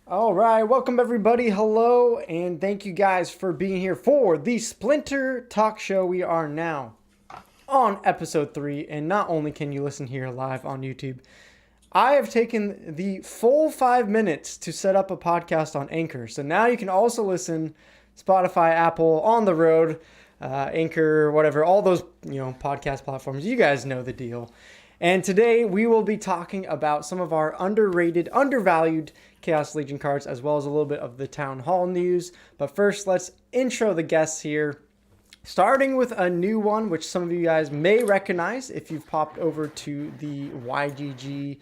All right, welcome everybody. Hello, and thank you guys for being here for the Splinter Talk Show. We are now on episode 3, and not only can you listen here live on YouTube, I have taken the full 5 minutes to set up a podcast on Anchor. So now you can also listen Spotify, Apple, on the road, Anchor, whatever, all those podcast platforms. You guys know the deal. And today we will be talking about some of our underrated, undervalued Chaos Legion cards, as well as a little bit of the Town Hall news. But first, let's intro the guests here. Starting with a new one, which some of you guys may recognize if you've popped over to the YGG.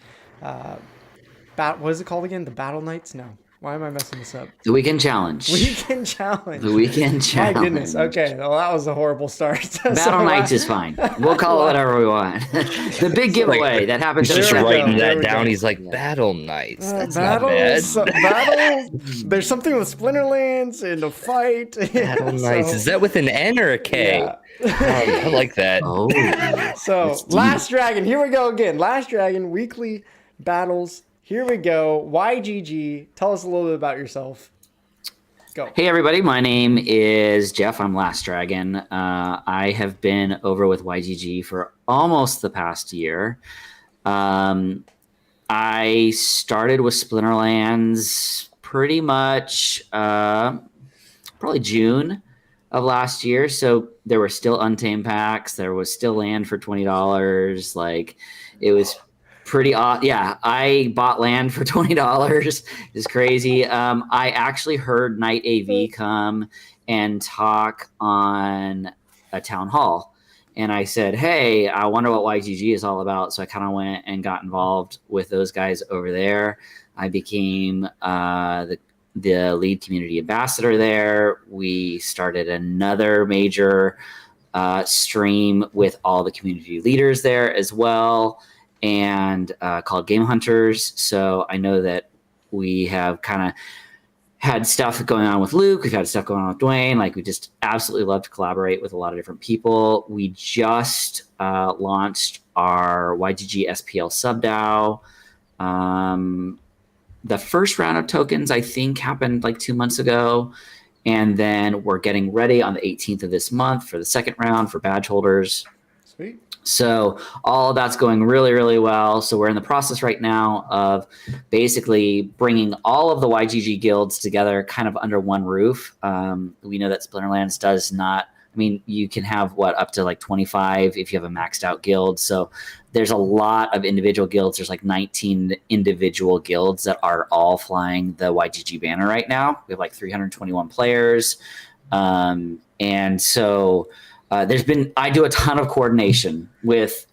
What is it called again? The Battle Knights? No. Why am I messing this up? The Weekend Challenge. Weekend Challenge. The Weekend Challenge. My goodness. Okay. Well, that was a horrible start. Battle Knights is fine. We'll call it whatever we want. The big giveaway that happens. He's just There we go. writing There that we down. go. He's like, Battle Knights. That's Battle, not bad. battle. There's something with Splinterlands and a fight. Battle Knights. Is that with an N or a K? Yeah. I like that. Oh, So, Last Dragon, here we go again. Last Dragon, weekly battles. Here we go. YGG, tell us a little bit about yourself. Go. hey everybody! My name is Jeff. I'm Last Dragon. I have been over with YGG for almost the past year. I started with Splinterlands pretty much probably June of last year. So there were still Untamed packs. There was still land for $20. Like it was pretty odd. Yeah, I bought land for $20. It's crazy. I actually heard Night AV come and talk on a town hall. And I said, hey, I wonder what YGG is all about. So I kind of went and got involved with those guys over there. I became the lead community ambassador there. We started another major stream with all the community leaders there as well, and called Game Hunters. So I know that we have kind of had stuff going on with Luke. We've had stuff going on with Dwayne. Like we just absolutely love to collaborate with a lot of different people. We just launched our YGG SPL sub DAO. The first round of tokens, I think, happened like 2 months ago. And then we're getting ready on the 18th of this month for the second round for badge holders. Sweet. So all of that's going really, really well. So we're in the process right now of basically bringing all of the YGG guilds together kind of under one roof. We know that Splinterlands does not, I mean, you can have up to like 25 if you have a maxed out guild. So there's a lot of individual guilds. There's like 19 individual guilds that are all flying the YGG banner right now. We have like 321 players. And so I do a ton of coordination with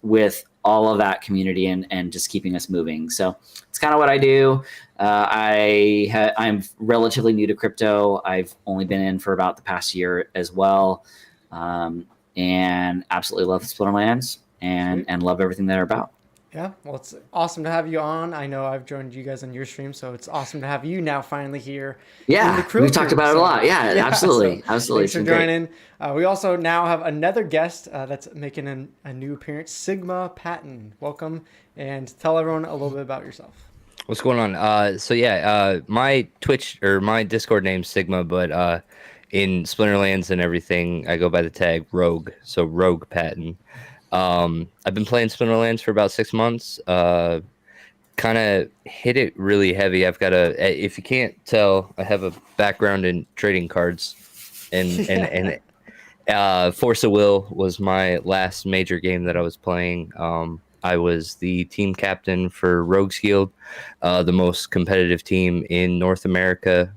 all of that community and just keeping us moving. So it's kind of what I do. I'm relatively new to crypto. I've only been in for about the past year as well. And absolutely love Splinterlands and love everything they're about. Yeah, well, it's awesome to have you on. I know I've joined you guys on your stream, so it's awesome to have you now finally here. in Yeah, the crew we've talked about it a lot. Yeah, absolutely. Absolutely. Thanks for It's been great. joining. We also now have another guest that's making a new appearance, SigmaPatton. Welcome, and tell everyone a little bit about yourself. What's going on? My Twitch or my Discord name's Sigma, but in Splinterlands and everything, I go by the tag Rogue. So Rogue Patton. I've been playing Splinterlands for about 6 months. Kind of hit it really heavy. I've got if you can't tell, I have a background in trading cards, and Force of Will was my last major game that I was playing. I was the team captain for Rogues Guild, the most competitive team in North America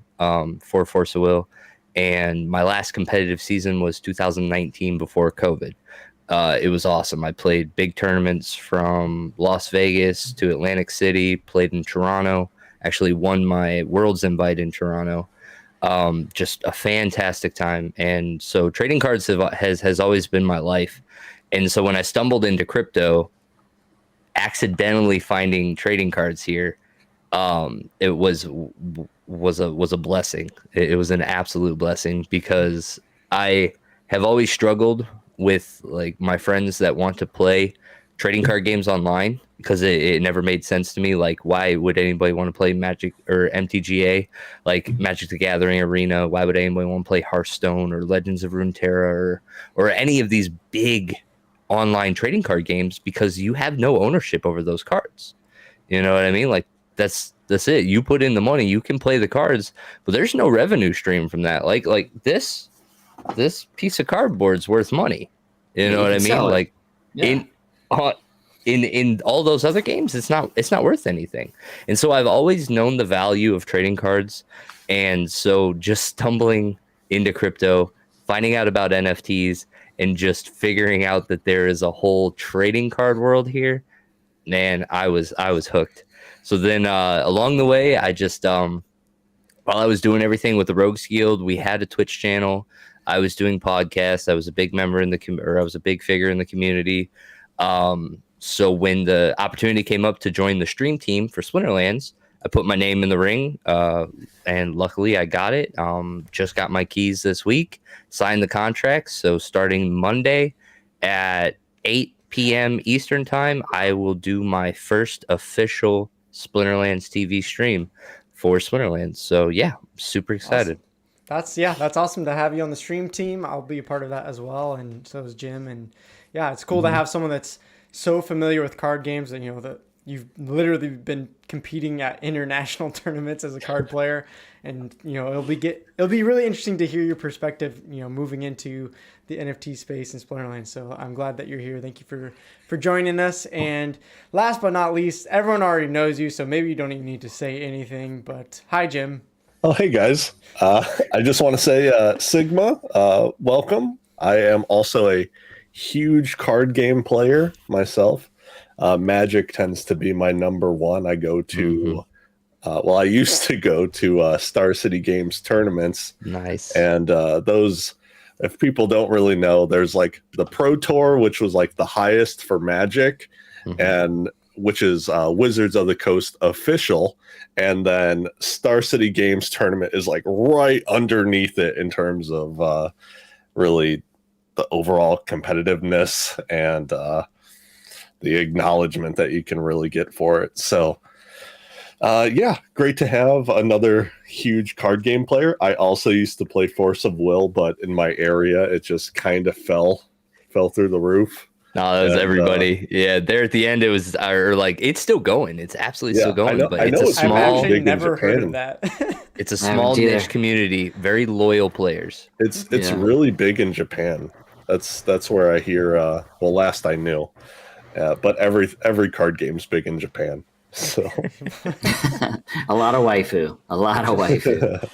for Force of Will. And my last competitive season was 2019 before COVID. It was awesome. I played big tournaments from Las Vegas to Atlantic City, played in Toronto, actually won my Worlds invite in Toronto. Just a fantastic time. And so trading cards has always been my life. And so when I stumbled into crypto, accidentally finding trading cards here, it was a blessing. It was an absolute blessing because I have always struggled with like my friends that want to play trading card games online because it never made sense to me. Like, why would anybody want to play Magic or MTGA, like Magic the Gathering Arena? Why would anybody want to play Hearthstone or Legends of Runeterra or any of these big online trading card games? Because you have no ownership over those cards. You know what I mean? Like, that's it. You put in the money, you can play the cards, but there's no revenue stream from that. Like this piece of cardboard's worth money. You know what I mean? Like, in all those other games, it's not worth anything. And so I've always known the value of trading cards. And so just stumbling into crypto, finding out about NFTs, and just figuring out that there is a whole trading card world here, man, I was hooked. So then along the way, I just while I was doing everything with the Rogues Guild, we had a Twitch channel. I was doing podcasts. I was a big member I was a big figure in the community. So when the opportunity came up to join the stream team for Splinterlands, I put my name in the ring, and luckily I got it. Just got my keys this week, signed the contract. So starting Monday at 8 p.m. Eastern time, I will do my first official Splinterlands TV stream for Splinterlands. So yeah, super excited. Awesome. That's awesome to have you on the stream team. I'll be a part of that as well, and so is Jim. And yeah, it's cool to have someone that's so familiar with card games, and that you've literally been competing at international tournaments as a card player. And it'll be really interesting to hear your perspective, moving into the NFT space in Splinterland. So I'm glad that you're here. Thank you for joining us. And last but not least, everyone already knows you, so maybe you don't even need to say anything. But hi, Jim. Oh, hey guys. I just want to say, Sigma, welcome. I am also a huge card game player myself. Magic tends to be my number one. I go to, I used to go to Star City Games tournaments. Nice. And those, if people don't really know, there's like the Pro Tour, which was like the highest for Magic, and which is Wizards of the Coast official. And then Star City Games tournament is like right underneath it in terms of really the overall competitiveness and the acknowledgement that you can really get for it. So great to have another huge card game player. I also used to play Force of Will, but in my area, it just kind of fell through the roof. No, that was everybody. There at the end, it was, it's still going. It's absolutely still going. But it's a small. I've actually never heard of that. It's a small niche community, very loyal players. It's really big in Japan. That's where I hear. Last I knew, but every card game's big in Japan. So a lot of waifu.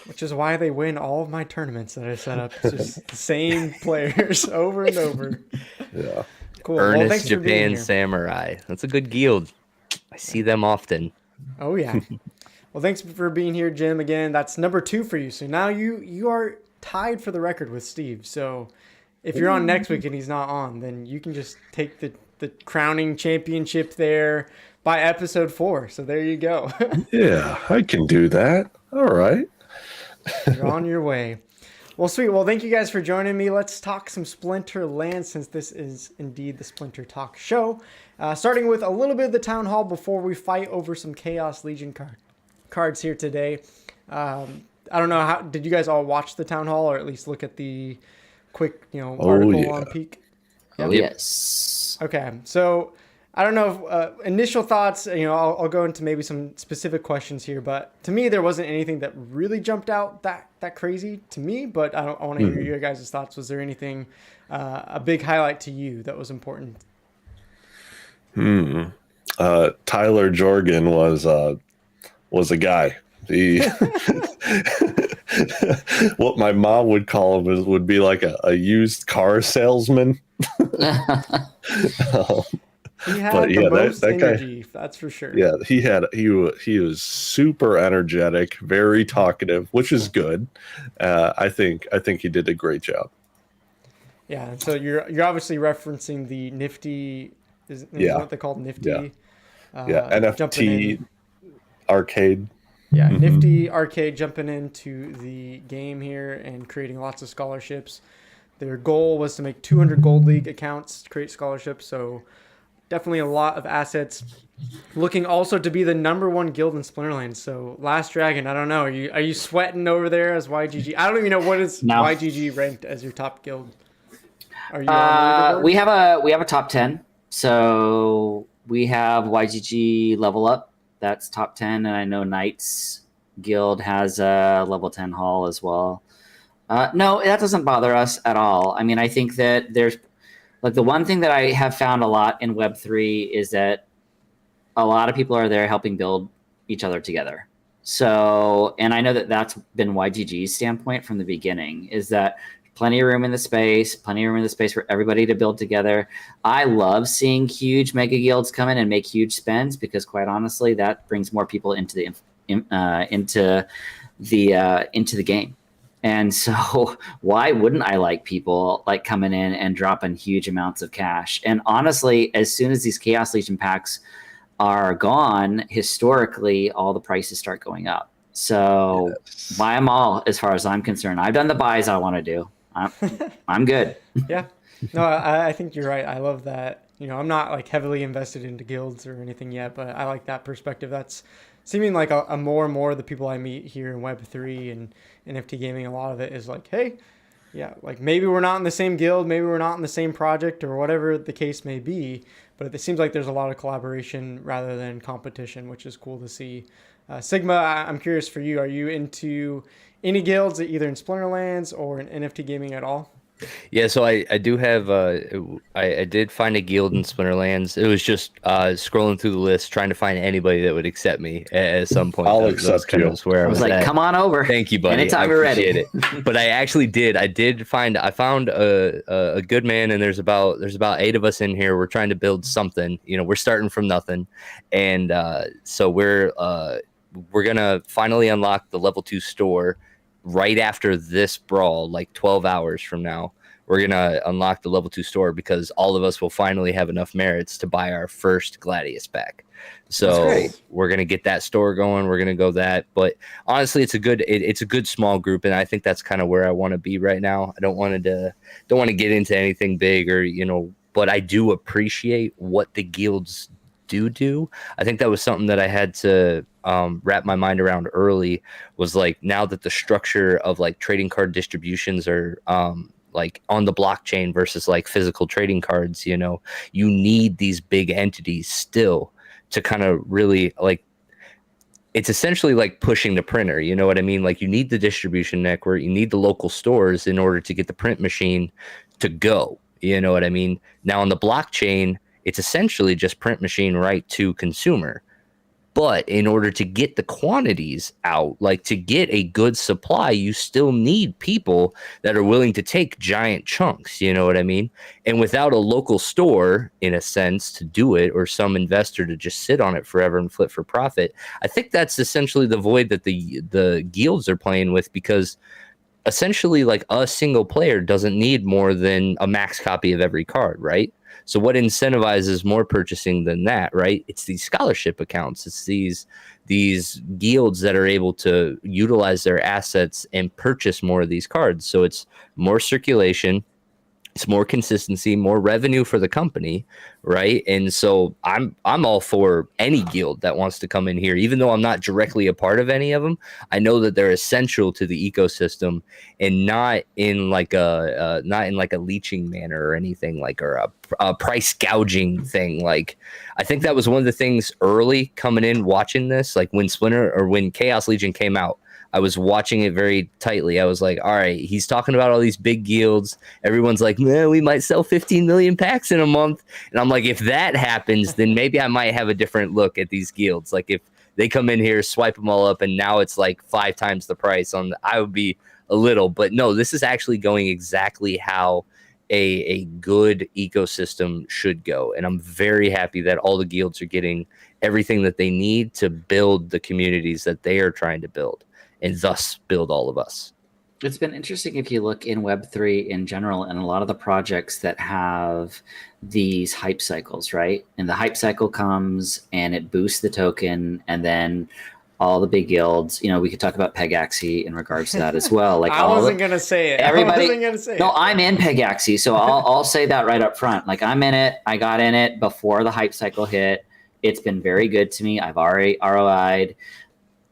Which is why they win all of my tournaments that I set up. It's just the same players over and over. Yeah. Cool. Ernest Japan Samurai. That's a good guild. I see them often. Oh yeah. Well, thanks for being here, Jim. Again, that's number 2 for you. So now you are tied for the record with Steve. So if you're on next week and he's not on, then you can just take the crowning championship there by episode 4. So there you go. Yeah, I can do that. All right. You're on your way. Well, sweet. Well, thank you guys for joining me. Let's talk some Splinterland, since this is indeed the Splinter Talk show. Starting with a little bit of the Town Hall before we fight over some Chaos Legion cards here today. I don't know, did you guys all watch the Town Hall, or at least look at the quick article on Peak? Oh, yes. Okay, so I don't know if, initial thoughts, I'll go into maybe some specific questions here, but to me, there wasn't anything that really jumped out that crazy to me, but I want to hear your guys' thoughts. Was there anything, a big highlight to you that was important? Tyler Jorgen was a guy. What my mom would call him would be like a used car salesman. He had the most energy, that's for sure. Yeah, he was super energetic, very talkative, which is good. I think he did a great job. Yeah, and so you're obviously referencing the Nifty. Is what they call Nifty? NFT arcade. Yeah, Nifty arcade jumping into the game here and creating lots of scholarships. Their goal was to make 200 Gold League accounts to create scholarships. So definitely a lot of assets. Looking also to be the #1 guild in Splinterland. So Last Dragon, I don't know. Are you sweating over there as YGG? I don't even know what is No. YGG ranked as your top guild. Are you on we have a top 10. So we have YGG Level Up. That's top 10, and I know Knights Guild has a level 10 haul as well. No, that doesn't bother us at all. I mean, I think that there's like the one thing that I have found a lot in Web3 is that a lot of people are there helping build each other together. So, and I know that that's been YGG's standpoint from the beginning, is that plenty of room in the space for everybody to build together. I love seeing huge mega guilds come in and make huge spends, because quite honestly, that brings more people into the game. And so why wouldn't I like people like coming in and dropping huge amounts of cash? And honestly, as soon as these Chaos Legion packs are gone, historically, all the prices start going up. So buy them all, as far as I'm concerned. I've done the buys I want to do. I'm good. Yeah. No, I think you're right. I love that. You know, I'm not like heavily invested into guilds or anything yet, but I like that perspective. That's seeming like a more and more of the people I meet here in Web3 and NFT gaming. A lot of it is like, hey, yeah, like maybe we're not in the same guild, maybe we're not in the same project, or whatever the case may be, but it seems like there's a lot of collaboration rather than competition, which is cool to see. Sigma, I'm curious for you. Are you into any guilds, either in Splinterlands or in NFT gaming at all? Yeah, so I do have I did find a guild in Splinterlands. It was just scrolling through the list, trying to find anybody that would accept me at some point. I'll accept you. Where I was like, come on over. Thank you, buddy. Anytime you're ready. It. But I actually did. I found a good man, and there's about 8 of us in here. We're trying to build something. You know, we're starting from nothing, and so we're gonna finally unlock the level 2 store. Right after this Brawl, like 12 hours from now, we're going to unlock the level 2 store, because all of us will finally have enough merits to buy our first Gladius pack. So we're going to get that store going. We're going to go that. But honestly, it's a good small group. And I think that's kind of where I want to be right now. I don't want to get into anything big, or, you know, but I do appreciate what the guilds do. I think that was something that I had to wrap my mind around early, was like, now that the structure of like trading card distributions are like on the blockchain versus like physical trading cards, you know, you need these big entities still to kind of really like, it's essentially like pushing the printer, you know what I mean? Like, you need the distribution network, you need the local stores in order to get the print machine to go, you know what I mean? Now on the blockchain, it's essentially just print machine right to consumer. But in order to get the quantities out, like to get a good supply, you still need people that are willing to take giant chunks, you know what I mean? And without a local store, in a sense, to do it, or some investor to just sit on it forever and flip for profit, I think that's essentially the void that the guilds are playing with, because essentially, like, a single player doesn't need more than a max copy of every card, right? So what incentivizes more purchasing than that, right? It's these scholarship accounts. It's these guilds that are able to utilize their assets and purchase more of these cards. So it's more circulation, it's more consistency, more revenue for the company, right? And so I'm all for any guild that wants to come in here, even though I'm not directly a part of any of them. I know that they're essential to the ecosystem, and not in like a leeching manner or anything, like, or a price gouging thing. Like, I think that was one of the things early coming in watching this, like when Chaos Legion came out. I was watching it very tightly. I was like, all right, he's talking about all these big guilds. Everyone's like, man, we might sell 15 million packs in a month. And I'm like, if that happens, then maybe I might have a different look at these guilds. Like, if they come in here, swipe them all up, and now it's like 5 times the price, I would be a little. But no, this is actually going exactly how a good ecosystem should go. And I'm very happy that all the guilds are getting everything that they need to build the communities that they are trying to build, and thus build all of us. It's been interesting if you look in Web3 in general, and a lot of the projects that have these hype cycles, right? And the hype cycle comes and it boosts the token, and then all the big guilds. You know, we could talk about Pegaxi in regards to that as well. Like I wasn't gonna say it. Everybody, I wasn't gonna say no, it. I'm in Pegaxi, so I'll say that right up front. Like I'm in it. I got in it before the hype cycle hit. It's been very good to me. I've already ROI'd.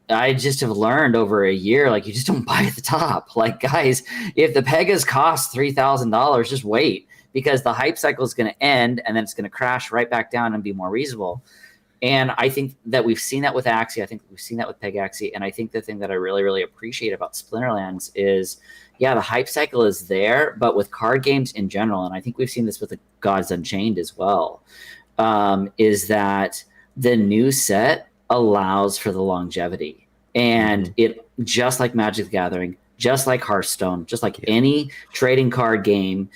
I just have learned over a year, like you just don't buy at the top. Like guys, if the Pegas cost $3,000, just wait, because the hype cycle is going to end and then it's going to crash right back down and be more reasonable. And I think that we've seen that with Axie. I think we've seen that with Pegaxi. And I think the thing that I really, really appreciate about Splinterlands is, yeah, the hype cycle is there, but with card games in general, and I think we've seen this with the Gods Unchained as well, is that the new set allows for the longevity. And it, just like Magic the Gathering, just like Hearthstone, just like any trading card game,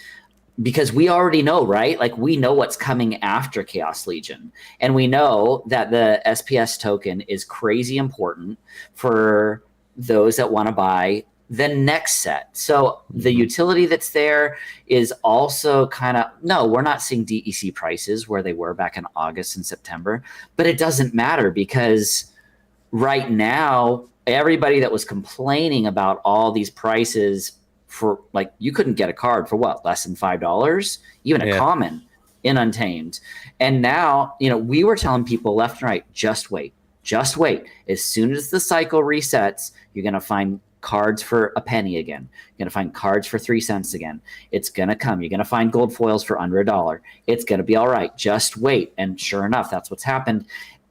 because we already know, right? Like we know what's coming after Chaos Legion. And we know that the SPS token is crazy important for those that want to buy the next set. So the utility that's there is also kind of, no, we're not seeing DEC prices where they were back in August and September, but it doesn't matter because right now, everybody that was complaining about all these prices for, like, you couldn't get a card for what, less than $5, even a common in Untamed. And now, you know, we were telling people left and right, just wait. As soon as the cycle resets, you're going to find cards for a penny again. You're going to find cards for 3 cents again. It's going to come. You're going to find gold foils for under $1. It's going to be all right. Just wait. And sure enough, that's what's happened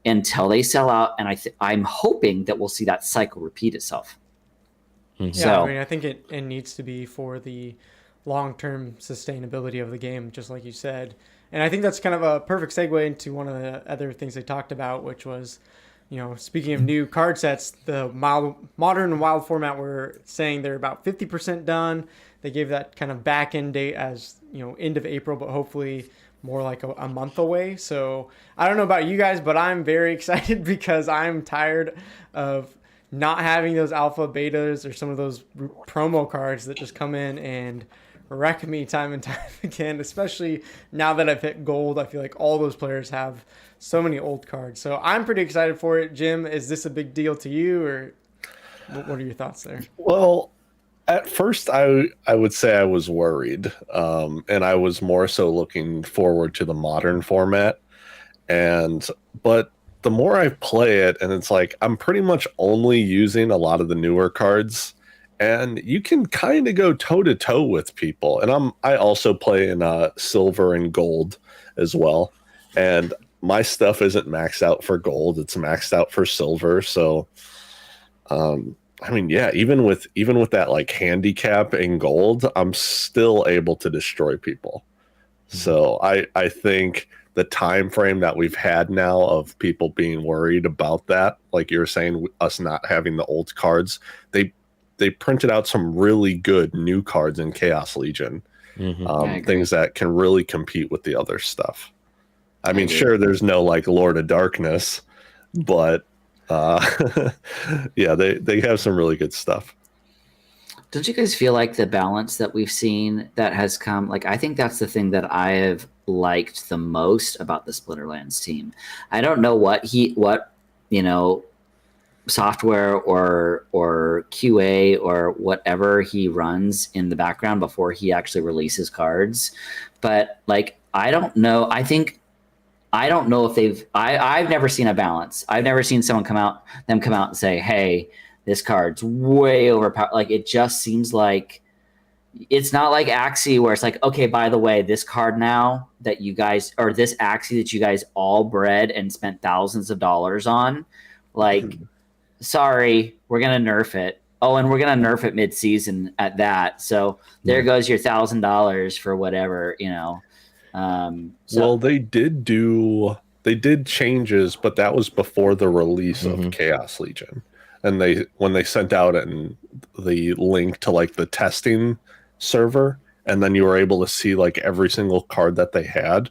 until they sell out. And I'm hoping that we'll see that cycle repeat itself. Yeah, So, I mean, I think it needs to be for the long-term sustainability of the game, just like you said. And I think that's kind of a perfect segue into one of the other things they talked about, which was, you know, speaking of new card sets, the modern and wild format were saying they're about 50% done. They gave that kind of back end date as, you know, end of April, but hopefully more like a month away. So I don't know about you guys, but I'm very excited because I'm tired of not having those alpha betas or some of those promo cards that just come in and wreck me time and time again, especially now that I've hit gold. I feel like all those players have so many old cards. So I'm pretty excited for it. Jim, is this a big deal to you, or what are your thoughts there? Well, at first I would say I was worried, and I was more so looking forward to the modern format. But the more I play it, and it's like I'm pretty much only using a lot of the newer cards, and you can kind of go toe to toe with people. And I also play in silver and gold as well, and my stuff isn't maxed out for gold; it's maxed out for silver. So, I mean, yeah, even with that like handicap in gold, I'm still able to destroy people. So I think the time frame that we've had now of people being worried about that, like you were saying, us not having the old cards, they printed out some really good new cards in Chaos Legion, things that can really compete with the other stuff. I mean, sure, there's no like Lord of Darkness, but yeah, they have some really good stuff. don't you guys feel like the balance that we've seen that has come, like, I think that's the thing that I have liked the most about the Splinterlands team. I don't know what you know, software or QA or whatever he runs in the background before he actually releases cards, but like, I don't know. I don't know if I've never seen a balance. I've never seen someone come out and say, hey, this card's way overpowered. Like, it just seems like it's not like Axie where it's like, okay, by the way, this card now that you guys, or this Axie that you guys all bred and spent thousands of dollars on, like, sorry, we're going to nerf it. Oh, and we're going to nerf it mid-season at that. So there goes your $1,000 for whatever, you know. Well, they did changes, but that was before the release of Chaos Legion. And when they sent out the link to like the testing server, and then you were able to see like every single card that they had.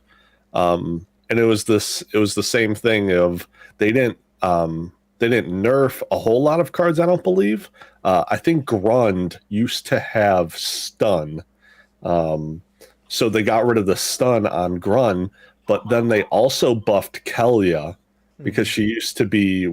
And it was the same thing of they didn't nerf a whole lot of cards, I don't believe. I think Grund used to have stun. So they got rid of the stun on Grun, but then they also buffed Kelia because she used to be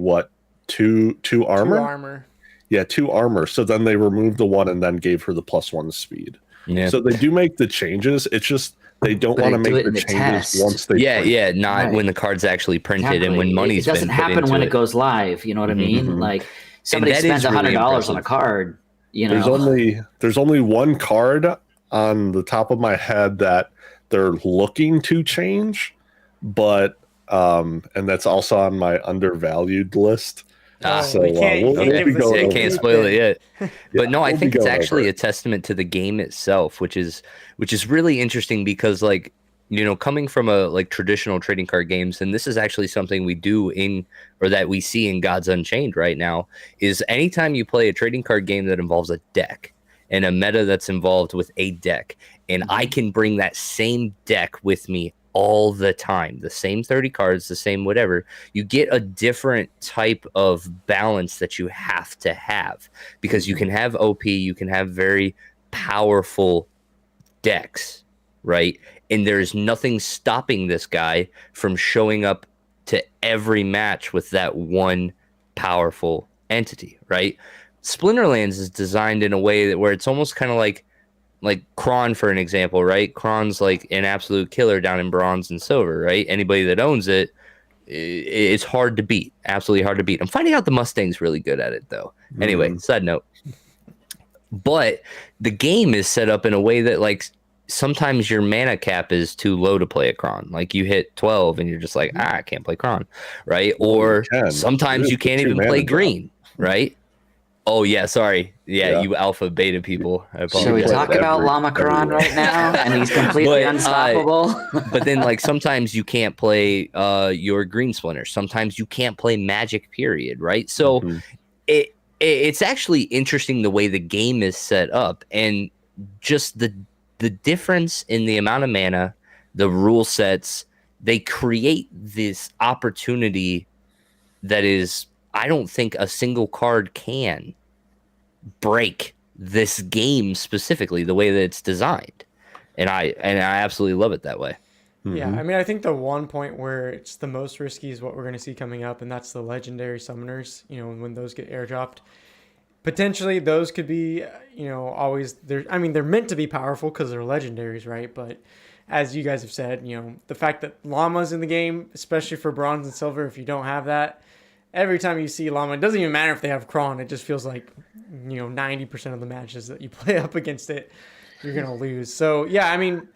two armor. 2 armor. Yeah, 2 armor. So then they removed the 1 and then gave her the +1 speed. Yeah. So they do make the changes. It's just they don't want to they do make it the in the changes test. once they print. Not Right. when the card's actually printed and Exactly. when money's it doesn't been put happen into when it. it goes live. You know what I mean? Mhm. Like somebody that spends is really $100 on a impressive. card. You know, There's only 1 card on the top of my head that they're looking to change, but and that's also on my undervalued list. So, we can't, you we'll can't be give the going I over can't it. spoil it yet. But no, I we'll be think it's going over actually it. a testament to the game itself, which is really interesting because like, you know, coming from a like traditional trading card games, and this is actually something we do that we see in Gods Unchained right now, is anytime you play a trading card game that involves a deck and a meta that's involved with a deck, and I can bring that same deck with me all the time, the same 30 cards, the same whatever, you get a different type of balance that you have to have, because you can have OP, you can have very powerful decks, right? And there's nothing stopping this guy from showing up to every match with that one powerful entity, right? Splinterlands is designed in a way that where it's almost kind of like Kron, for an example, right? Kron's like an absolute killer down in bronze and silver, right? Anybody that owns it, it's hard to beat. Absolutely hard to beat. I'm finding out the Mustang's really good at it, though. Anyway, side note. But the game is set up in a way that, like, sometimes your mana cap is too low to play a Kron. Like, you hit 12 and you're just like, I can't play Kron, right? Or sometimes you can't even play green, right? Oh, yeah, sorry. Yeah, you alpha beta people. I apologize. should we talk about Llama Kron right now? And he's completely unstoppable. But then, like, sometimes you can't play your green Splinter. Sometimes you can't play Magic, period, right? So it's actually interesting the way the game is set up, and just the difference in the amount of mana, the rule sets, they create this opportunity that is, I don't think a single card can break this game specifically the way that it's designed. And I absolutely love it that way. Yeah, I mean, I think the one point where it's the most risky is what we're going to see coming up, and that's the legendary summoners, you know, when those get airdropped. Potentially, those could be, you know, always, they're meant to be powerful because they're legendaries, right? But as you guys have said, you know, the fact that Llama's in the game, especially for bronze and silver, if you don't have that, every time you see Llama, it doesn't even matter if they have Kron, it just feels like, you know, 90% of the matches that you play up against it, you're going to lose. So, yeah, I mean,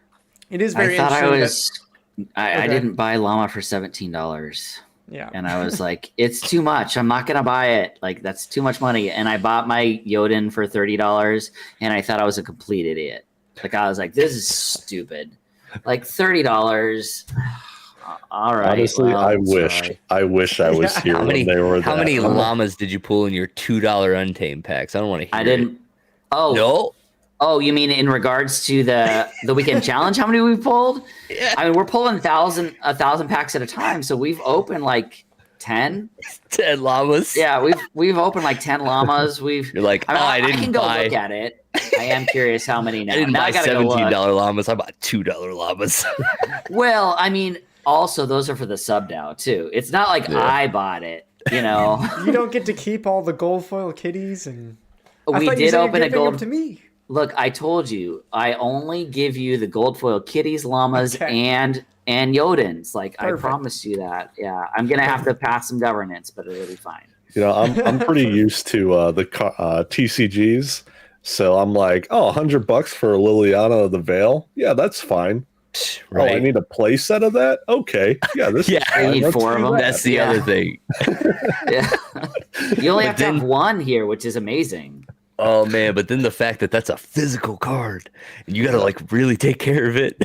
it is very interesting. I didn't buy Llama for $17. Yeah. And I was like, it's too much. I'm not going to buy it. Like, that's too much money. And I bought my Jotun for $30, and I thought I was a complete idiot. Like, I was like, this is stupid. Like, $30. All right. Honestly, well, I wish I was here when they were How many llamas did you pull in your $2 Untamed packs? I don't want to hear I didn't. it. Oh. No? Oh, you mean in regards to the weekend challenge? How many we pulled? Yeah. I mean, we're pulling 1,000 packs at a time, so we've opened like 10. 10 llamas. Yeah, we've opened like 10 llamas. You're like, I can go look at it. I am curious how many now. I didn't now buy I gotta $17 go look. llamas. I bought $2 llamas. Well, I mean, also those are for the sub now too. It's not like I bought it. You know, You don't get to keep all the gold foil kitties, and I we thought you did said you're open a giving them gold. to me. Look, I told you, I only give you the gold foil kitties, llamas, Okay. and Jotuns. Like, Perfect. I promised you that. Yeah, I'm gonna have to pass some governance, but it'll be fine. You know, I'm pretty used to the TCGs, so I'm like, oh, $100 for Liliana of the Veil. Yeah, that's fine. Right. Oh, I need a play set of that. Okay, yeah, this Yeah, is fine. I need Let's 4 of do them. that. That's the Yeah. other thing. Yeah, you only But have to have one here, which is amazing. Oh, man. But then the fact that that's a physical card and you got to like really take care of it.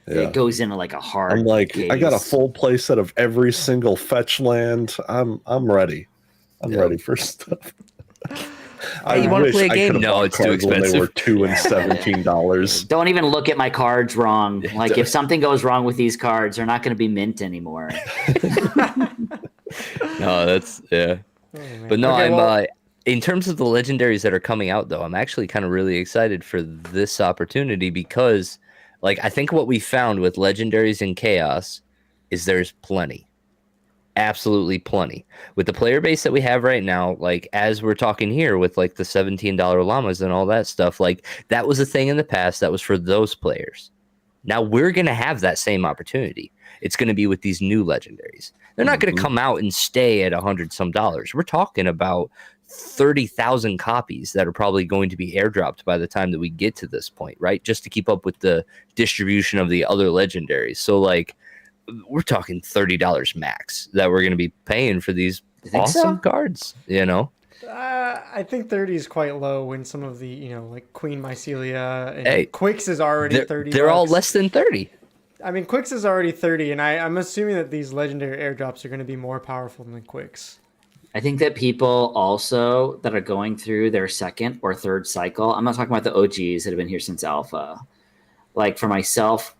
Yeah. It goes into like a hard. I'm like, I got a case. full play set of every single fetch land. I'm ready. I'm ready for stuff. Hey, you wanna wish play a I game? could've No, bought it's too cards when expensive. They were $2 and $17. Don't even look at my cards wrong. Like, if something goes wrong with these cards, they're not going to be mint anymore. No, that's, yeah. Oh, man. But no, Okay, I'm well, in terms of the legendaries that are coming out, though, I'm actually kind of really excited for this opportunity because, like, I think what we found with legendaries in Chaos is there's plenty. absolutely plenty. With the player base that we have right now, like as we're talking here with like the $17 llamas and all that stuff, like that was a thing in the past that was for those players. Now we're going to have that same opportunity. It's going to be with these new legendaries. They're not going to come out and stay at $100 some. We're talking about 30,000 copies that are probably going to be airdropped by the time that we get to this point, right? Just to keep up with the distribution of the other legendaries. So like we're talking $30 max that we're going to be paying for these awesome cards, you know? I think 30 is quite low when some of the, you know, like Queen Mycelia and Quicks is already 30. They're all less than 30. I mean, Quicks is already 30, and I'm assuming that these legendary airdrops are going to be more powerful than Quicks. I think that people also that are going through their second or third cycle, I'm not talking about the OGs that have been here since alpha. Like for myself,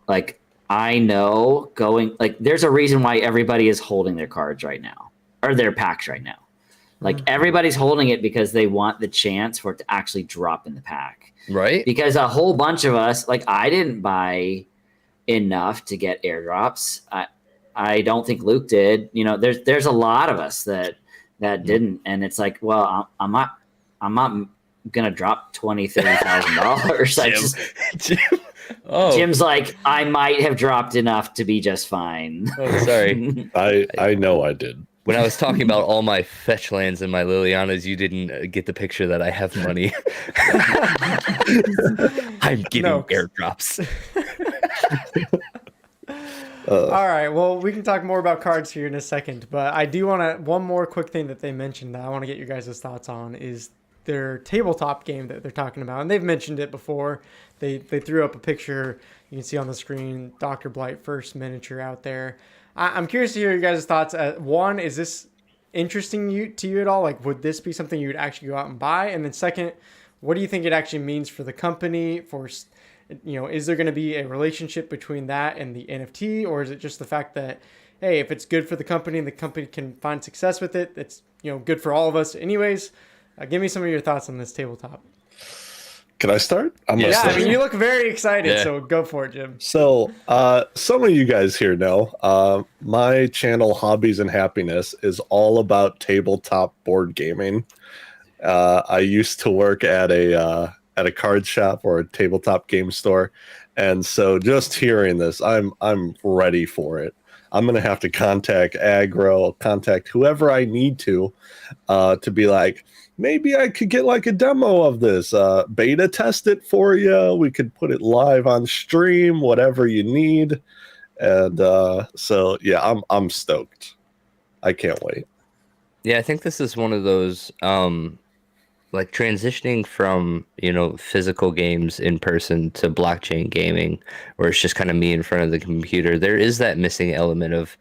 like I know there's a reason why everybody is holding their cards right now or their packs right now. Like everybody's holding it because they want the chance for it to actually drop in the pack. Right. Because a whole bunch of us, like I didn't buy enough to get airdrops. I don't think Luke did. You know, there's a lot of us that didn't, and it's like, well, I'm not gonna drop $20,000-$30,000. Jim's like, I might have dropped enough to be just fine. Oh, sorry. I know I did. When I was talking about all my fetch lands and my Lilianas, you didn't get the picture that I have money. I'm getting airdrops. All right, well, we can talk more about cards here in a second, but I do want to, one more quick thing that they mentioned that I want to get your guys' thoughts on is their tabletop game that they're talking about, and they've mentioned it before. They threw up a picture, you can see on the screen, Dr. Blight first miniature out there. I'm curious to hear your guys' thoughts. One, is this interesting to you at all? Like, would this be something you would actually go out and buy? And then second, what do you think it actually means for the company? For, you know, is there going to be a relationship between that and the NFT, or is it just the fact that, hey, if it's good for the company and the company can find success with it, it's, you know, good for all of us anyways? Give me some of your thoughts on this tabletop. Can I start? I mean, you look very excited, so go for it, Jim. So, some of you guys here know my channel, Hobbies and Happiness, is all about tabletop board gaming. I used to work at a card shop or a tabletop game store, and so just hearing this, I'm ready for it. I'm gonna have to contact Aggro, contact whoever I need to be like, maybe I could get like a demo of this, beta test it for you. We could put it live on stream, whatever you need. And so yeah, I'm stoked. I can't wait. Yeah, I think this is one of those like transitioning from, you know, physical games in person to blockchain gaming, where it's just kind of me in front of the computer. There is that missing element of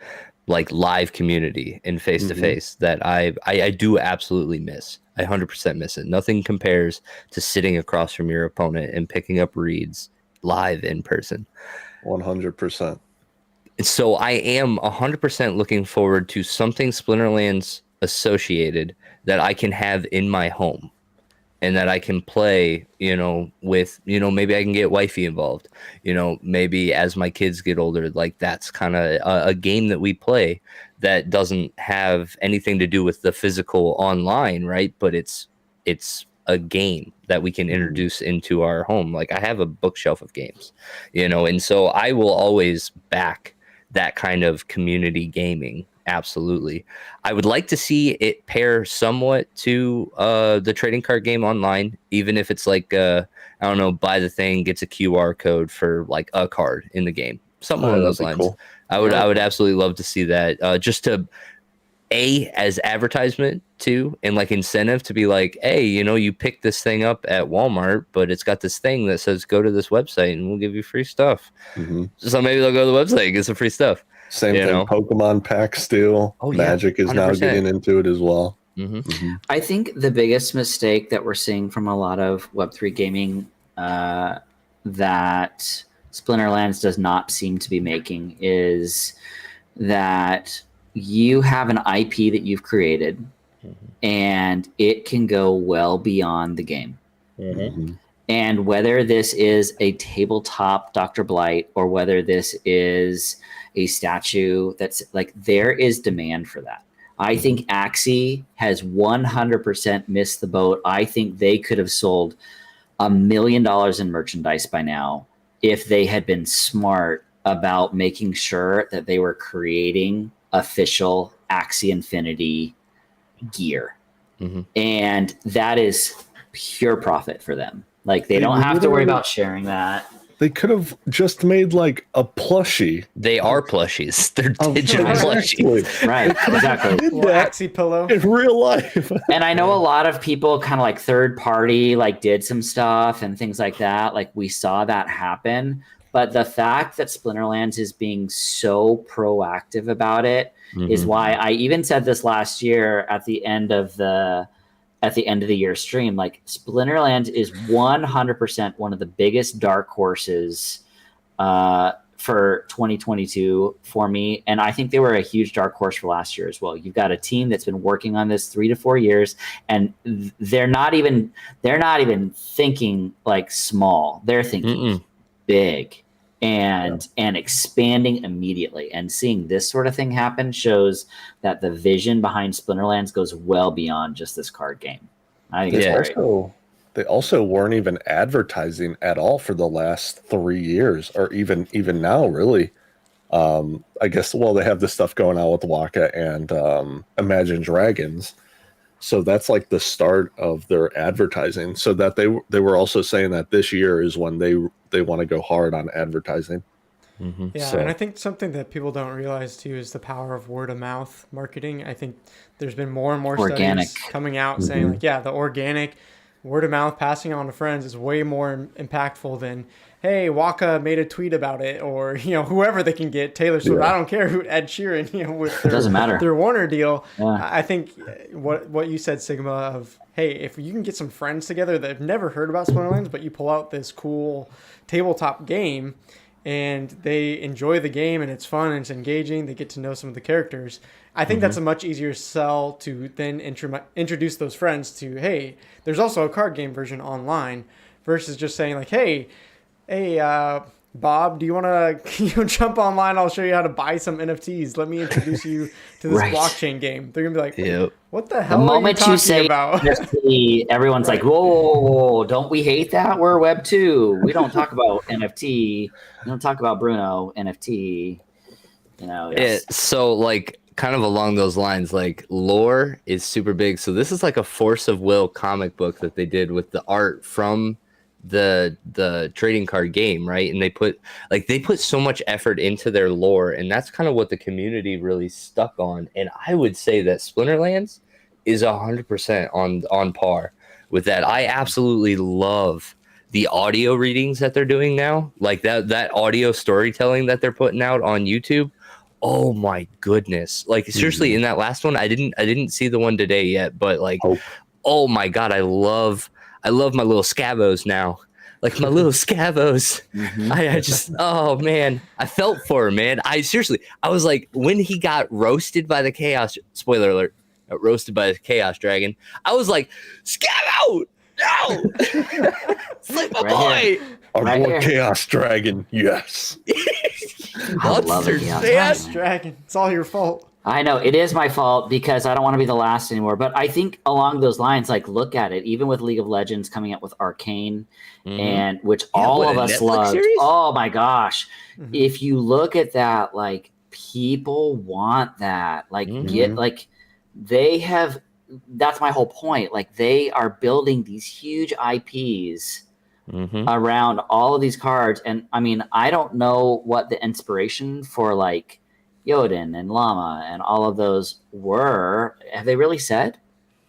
like live community and face to face that I do absolutely miss. I 100% miss it. Nothing compares to sitting across from your opponent and picking up reads live in person. 100%. So I am 100% looking forward to something Splinterlands associated that I can have in my home and that I can play, you know, with, you know, maybe I can get wifey involved, you know, maybe as my kids get older, like that's kind of a game that we play that doesn't have anything to do with the physical online, right? But it's a game that we can introduce into our home. Like I have a bookshelf of games, you know, and so I will always back that kind of community gaming. Absolutely. I would like to see it pair somewhat to the trading card game online, even if it's like, I don't know, buy the thing, gets a QR code for like a card in the game. Something along those lines. Cool. I would absolutely love to see that, just to as advertisement too, and like incentive to be like, hey, you know, you pick this thing up at Walmart, but it's got this thing that says go to this website and we'll give you free stuff. So maybe they'll go to the website and get some free stuff. Same thing. Know? Pokemon pack still. Magic is 100%. Now getting into it as well. I think the biggest mistake that we're seeing from a lot of Web3 gaming that Splinterlands does not seem to be making is that you have an IP that you've created and it can go well beyond the game. And whether this is a tabletop Dr. Blight or whether this is a statue, that's like, there is demand for that. I think Axie has 100% missed the boat. I think they could have sold $1 million in merchandise by now if they had been smart about making sure that they were creating official Axie Infinity gear. And that is pure profit for them. Like, they don't have to worry about sharing that. They could have just made like a plushie. They are plushies. They're digital plushies. Right, exactly. Axie pillow in real life. And I know a lot of people kind of like third party, like did some stuff and things like that. Like, we saw that happen. But the fact that Splinterlands is being so proactive about it is why I even said this last year at the end of the year stream. Like, Splinterlands is 100% one of the biggest dark horses for 2022 for me, and I think they were a huge dark horse for last year as well. You've got a team that's been working on this 3 to 4 years, and they're not even thinking like small. They're thinking big and expanding immediately. And seeing this sort of thing happen shows that the vision behind Splinterlands goes well beyond just this card game. I think it's great. They also weren't even advertising at all for the last 3 years, or even now, really. I guess, well, they have this stuff going on with Waka and Imagine Dragons. So that's like the start of their advertising. So that they were also saying that this year is when they want to go hard on advertising. Yeah, and I think something that people don't realize too is the power of word of mouth marketing. I think there's been more and more studies coming out saying like, yeah, the organic word of mouth passing on to friends is way more impactful than, hey, Waka made a tweet about it, or, you know, whoever they can get, Taylor Swift. I don't care who, Ed Sheeran, you know, with their Warner deal. I think what you said, Sigma, of, hey, if you can get some friends together that have never heard about Splinterlands, but you pull out this cool tabletop game and they enjoy the game and it's fun and it's engaging, they get to know some of the characters. I think that's a much easier sell to then introduce those friends to, hey, there's also a card game version online, versus just saying like, hey, Bob, do you want to jump online? I'll show you how to buy some NFTs. Let me introduce you to this blockchain game. They're going to be like, what the hell are you talking about? NFT, everyone's like, whoa, don't we hate that? We're Web 2. We don't talk about NFT. We don't talk about Bruno NFT. You know, so like kind of along those lines, like lore is super big. So this is like a Force of Will comic book that they did with the art from the trading card game, right? And they put so much effort into their lore, and that's kind of what the community really stuck on. And I would say that Splinterlands is 100% on par with that. I absolutely love the audio readings that they're doing now, like that audio storytelling that they're putting out on YouTube. Oh my goodness. Like seriously, in that last one, I didn't see the one today yet, but like, oh my God, I love my little scavos now. Like my little scavos. I just, oh man, I felt for him, man. I was like, when he got roasted by the Chaos, spoiler alert, roasted by the Chaos Dragon, I was like, Scavo, no! It's like my boy. Our more Chaos Dragon, yes. I love it, Chaos Dragon. It's all your fault. I know it is my fault because I don't want to be the last anymore. But I think along those lines, like look at it, even with League of Legends coming out with Arcane, and which all of us love. Oh my gosh. If you look at that, like people want that, like get like they have, that's my whole point. Like they are building these huge IPs around all of these cards. And I mean, I don't know what the inspiration for like Jotun and Llama and all of those were. Have they really said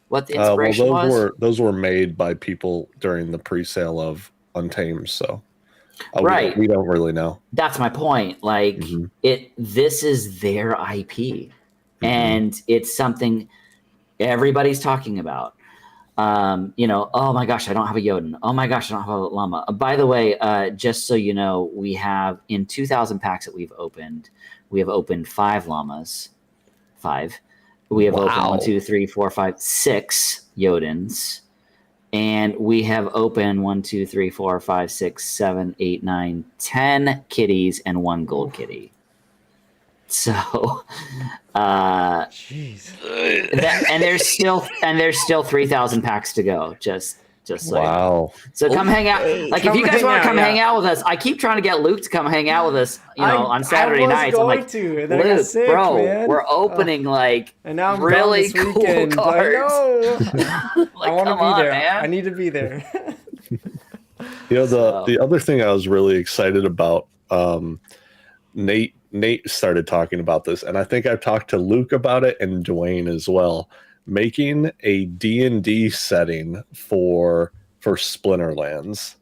what the inspiration was? Those were made by people during the pre-sale of Untamed, so we don't really know. That's my point. Like this is their IP, and it's something everybody's talking about. You know, oh my gosh, I don't have a Jotun. Oh my gosh, I don't have a Llama. By the way, just so you know, we have in 2,000 packs that we've opened, we have opened 5 Llamas. 5. We have opened 1, 2, 3, 4, 5, 6 Jotuns. And we have opened 1, 2, 3, 4, 5, 6, 7, 8, 9, 10 kitties and 1 gold kitty. So, Jeez. and there's still 3,000 packs to go. Just so Wow. So come hang out. Like if you guys want to come hang out with us, I keep trying to get Luke to come hang out with us. On Saturday nights. I'm like, Luke, sick, bro, man. we're opening and now I'm really gone this cool weekend. cards. I know. Like, I want to come be on, there. man. I need to be there. The other thing I was really excited about, Nate started talking about this, and I think I've talked to Luke about it and Dwayne as well. Making a D&D setting for Splinterlands,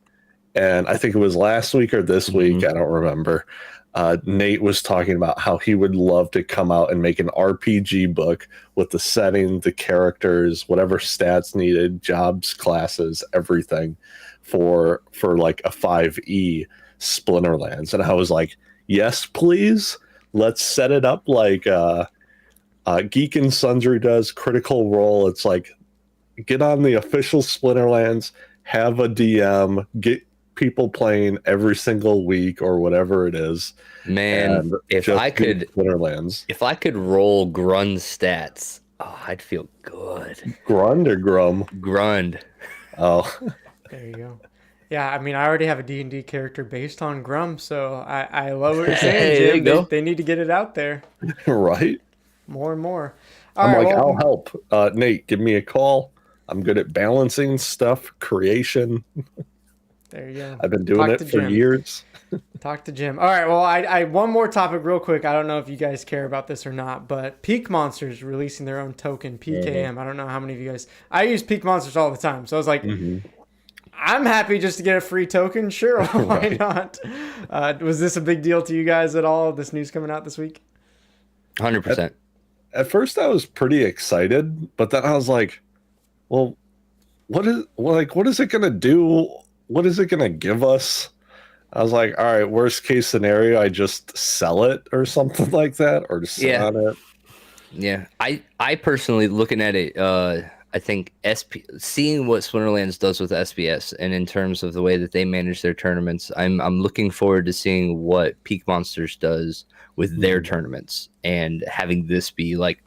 and I think it was last week or this week, I don't remember. Nate was talking about how he would love to come out and make an RPG book with the setting, the characters, whatever stats needed, jobs, classes, everything for like a 5e Splinterlands. And I was like, yes, please. Let's set it up like Geek and Sundry does, Critical Role. It's like, get on the official Splinterlands, have a DM, get people playing every single week or whatever it is. Man, if I could roll Grund stats, I'd feel good. Grund or Grum? Grund. Oh. There you go. Yeah, I mean, I already have a D&D character based on Grum, so I love what you're saying, Jim. They need to get it out there. Right? More and more. I'll help. Nate, give me a call. I'm good at balancing stuff, creation. There you go. I've been doing it for years. Talk to Jim. All right, well, I one more topic real quick. I don't know if you guys care about this or not, but Peak Monsters releasing their own token, PKM. I don't know how many of you guys... I use Peak Monsters all the time, so I was like... I'm happy just to get a free token. Sure, why not? Was this a big deal to you guys at all, this news coming out this week? 100%. At first, I was pretty excited, but then I was like, well, what is it going to do? What is it going to give us? I was like, all right, worst case scenario, I just sell it or something like that, or just sit on it. Yeah, I personally, looking at it, I think seeing what Splinterlands does with SPS and in terms of the way that they manage their tournaments, I'm looking forward to seeing what Peak Monsters does with their tournaments and having this be like,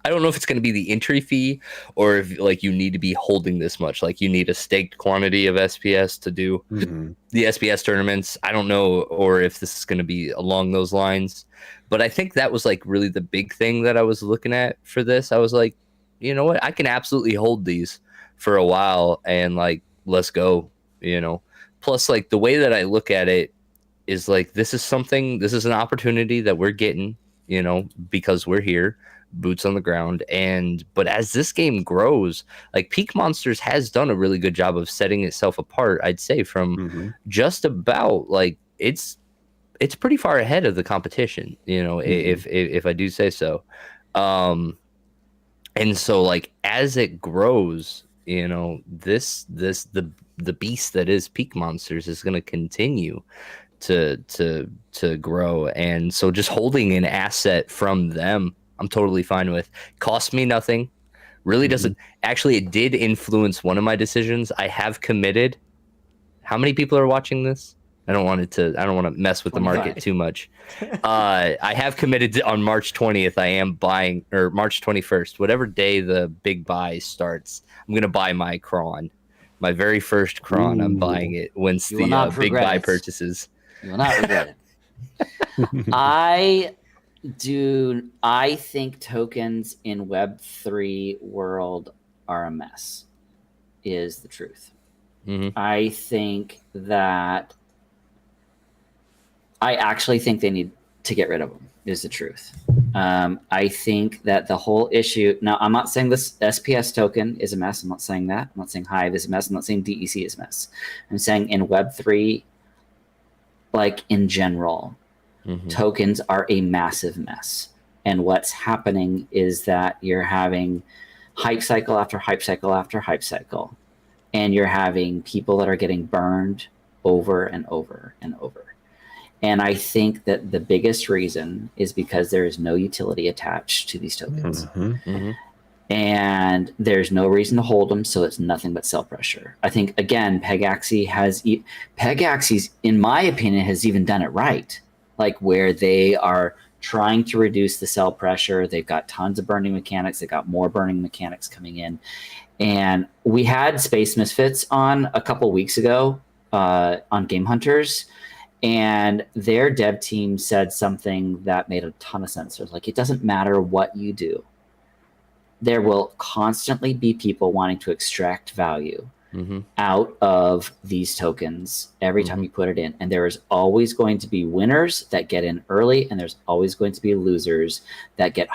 I don't know if it's going to be the entry fee or if like you need to be holding this much, like you need a staked quantity of SPS to do the SPS tournaments. I don't know, or if this is going to be along those lines, but I think that was like really the big thing that I was looking at for this. I was like, you know what? I can absolutely hold these for a while and like, let's go, plus like the way that I look at it is like, this is an opportunity that we're getting, because we're here, boots on the ground. But as this game grows, like Peak Monsters has done a really good job of setting itself apart, I'd say, from just about like, it's pretty far ahead of the competition, if I do say so. And so like as it grows, the beast that is Peak Monsters is going to continue to grow. And so just holding an asset from them, I'm totally fine with. Cost me nothing. Really doesn't. Actually, it did influence one of my decisions. I have committed. How many people are watching this? I don't want to mess with the market too much. I have committed on March 20th. I am buying, or March 21st, whatever day the big buy starts. I'm going to buy my Kron, my very first Kron. I'm buying it once the big buy purchases. You will not regret it. I think tokens in Web3 world are a mess, is the truth. I think that I actually think they need to get rid of them, is the truth. I think that the whole issue... Now, I'm not saying this SPS token is a mess. I'm not saying that. I'm not saying Hive is a mess. I'm not saying DEC is a mess. I'm saying in Web3, like in general, tokens are a massive mess. And what's happening is that you're having hype cycle after hype cycle after hype cycle. And you're having people that are getting burned over and over and over. And I think that the biggest reason is because there is no utility attached to these tokens. and there's no reason to hold them, so it's nothing but sell pressure. I think, again, Pegaxis, in my opinion, has even done it right, like where they are trying to reduce the sell pressure. They've got tons of burning mechanics. They've got more burning mechanics coming in. And we had Space Misfits on a couple weeks ago on Game Hunters, and their dev team said something that made a ton of sense. It was like, it doesn't matter what you do. There will constantly be people wanting to extract value out of these tokens every time you put it in. And there is always going to be winners that get in early, and there's always going to be losers that get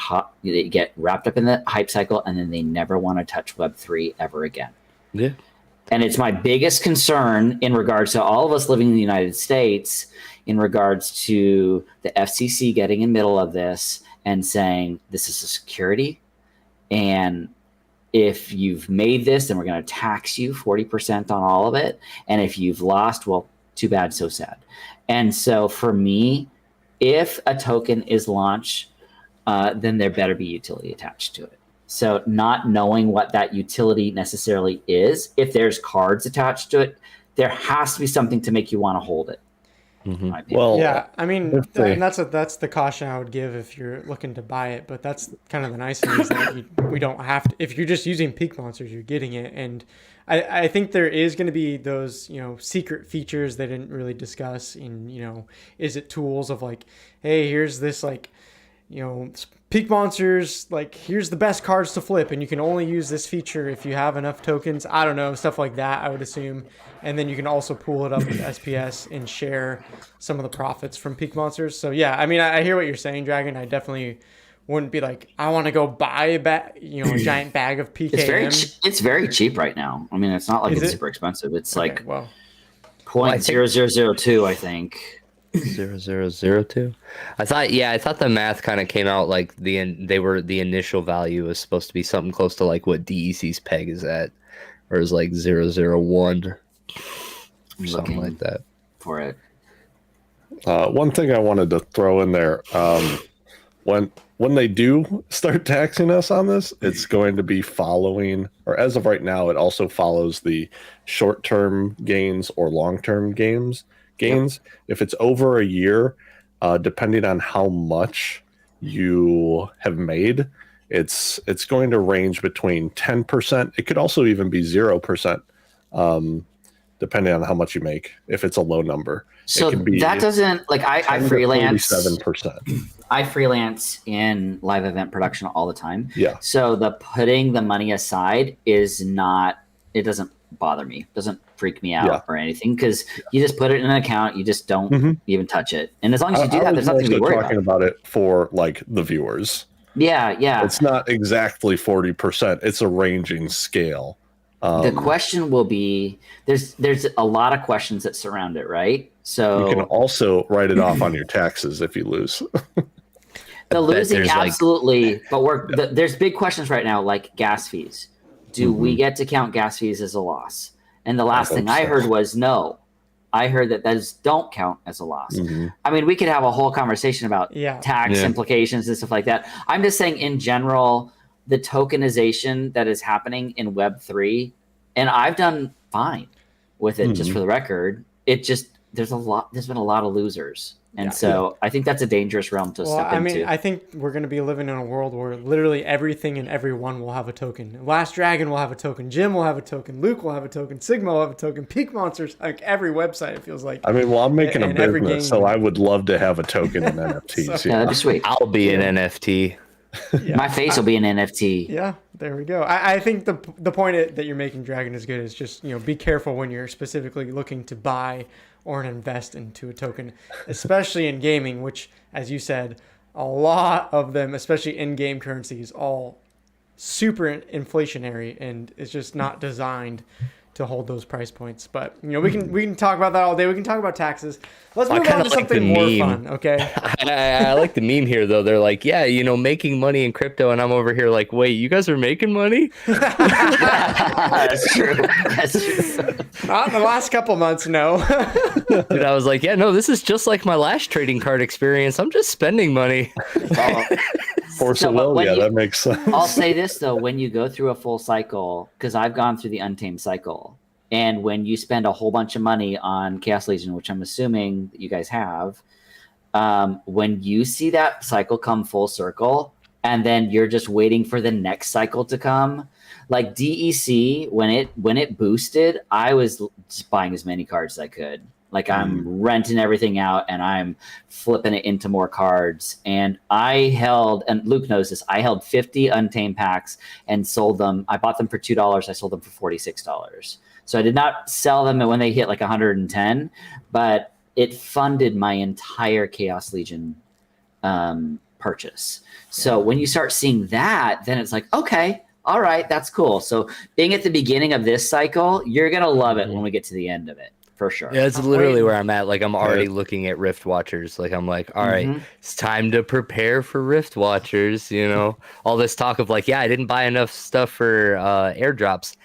wrapped up in the hype cycle, and then they never want to touch Web3 ever again. Yeah. And it's my biggest concern in regards to all of us living in the United States, in regards to the FCC getting in the middle of this and saying, this is a security, and if you've made this, then we're going to tax you 40% on all of it. And if you've lost, well, too bad, so sad. And so for me, if a token is launched, then there better be utility attached to it. So not knowing what that utility necessarily is, if there's cards attached to it, there has to be something to make you want to hold it. Well, yeah, I mean, and that's the caution I would give if you're looking to buy it. But that's kind of the nice thing, is that we don't have to. If you're just using peak monsters, you're getting it. And I think there is going to be those, secret features they didn't really discuss. In is it tools of like, hey, here's this peak monsters, like here's the best cards to flip, and you can only use this feature if you have enough tokens. I don't know, stuff like that, I would assume. And then you can also pool it up with SPS and share some of the profits from peak monsters. So yeah, I mean, I hear what you're saying, Dragon. I definitely wouldn't be like, I want to go buy a giant bag of PKM. It's very cheap right now. I mean, it's not like it's super expensive. It's like well, 0.0002, I think. 0002. I thought the math kind of came out like the initial value was supposed to be something close to like what DEC's peg is at, or is like 001 or something like that for it. One thing I wanted to throw in there, when they do start taxing us on this, it's going to be following, or as of right now, it also follows the short-term gains or long-term gains. If it's over a year, depending on how much you have made, it's going to range between 10%. It could also even be 0%, depending on how much you make. If it's a low number, so it can be that doesn't like I freelance 7%. I freelance in live event production all the time. Yeah. So the putting the money aside is not. It doesn't bother me. It doesn't freak me out or anything, because you just put it in an account. You just don't even touch it. And as long as you do that, there's nothing to be worried about. Talking about it for like the viewers. Yeah. It's not exactly 40%. It's a ranging scale. The question will be, there's a lot of questions that surround it, right? So you can also write it off on your taxes if you lose. The losing, absolutely. But there's big questions right now, like gas fees. Do we get to count gas fees as a loss? And the last thing I heard was no. I heard that those don't count as a loss. I mean, we could have a whole conversation about tax implications and stuff like that. I'm just saying, in general, the tokenization that is happening in Web3, and I've done fine with it, just for the record. There's been a lot of losers. And I think that's a dangerous realm to step into. I mean, I think we're going to be living in a world where literally everything and everyone will have a token. Last Dragon will have a token. Jim will have a token. Luke will have a token. Sigma will have a token. Peak Monsters, like every website, it feels like. I mean, well, I'm making a business, so I would love to have a token in NFTs. Yeah, that'd be sweet. I'll be an NFT. My face will be an NFT. Yeah, there we go. I think the point that you're making, Dragon, is good. Is just, be careful when you're specifically looking to buy or invest into a token, especially in gaming, which, as you said, a lot of them, especially in-game currencies, all super inflationary, and it's just not designed to hold those price points. But we can talk about that all day. We can talk about taxes. Let's move on to something more fun, okay? I like the meme here, though. They're like, making money in crypto, and I'm over here like, wait, you guys are making money? That's true. Not in the last couple months, no. Dude, I was like, this is just like my last trading card experience. I'm just spending money. Force So, of but will, when yeah, you- that makes sense. I'll say this though, when you go through a full cycle, because I've gone through the Untamed cycle, and when you spend a whole bunch of money on Chaos Legion, which I'm assuming that you guys have, when you see that cycle come full circle, and then you're just waiting for the next cycle to come, like DEC, when it boosted, I was just buying as many cards as I could. Like I'm renting everything out and I'm flipping it into more cards. And I held, and Luke knows this, I held 50 Untamed packs and sold them. I bought them for $2. I sold them for $46. So I did not sell them when they hit like 110, but it funded my entire Chaos Legion purchase. So when you start seeing that, then it's like, okay, all right, that's cool. So being at the beginning of this cycle, you're going to love it when we get to the end of it. For sure. Yeah, it's I'm literally waiting. where I'm at. Like I'm already looking at Rift Watchers. Like I'm like, all right, it's time to prepare for Rift Watchers. You know, all this talk of like, yeah, I didn't buy enough stuff for airdrops.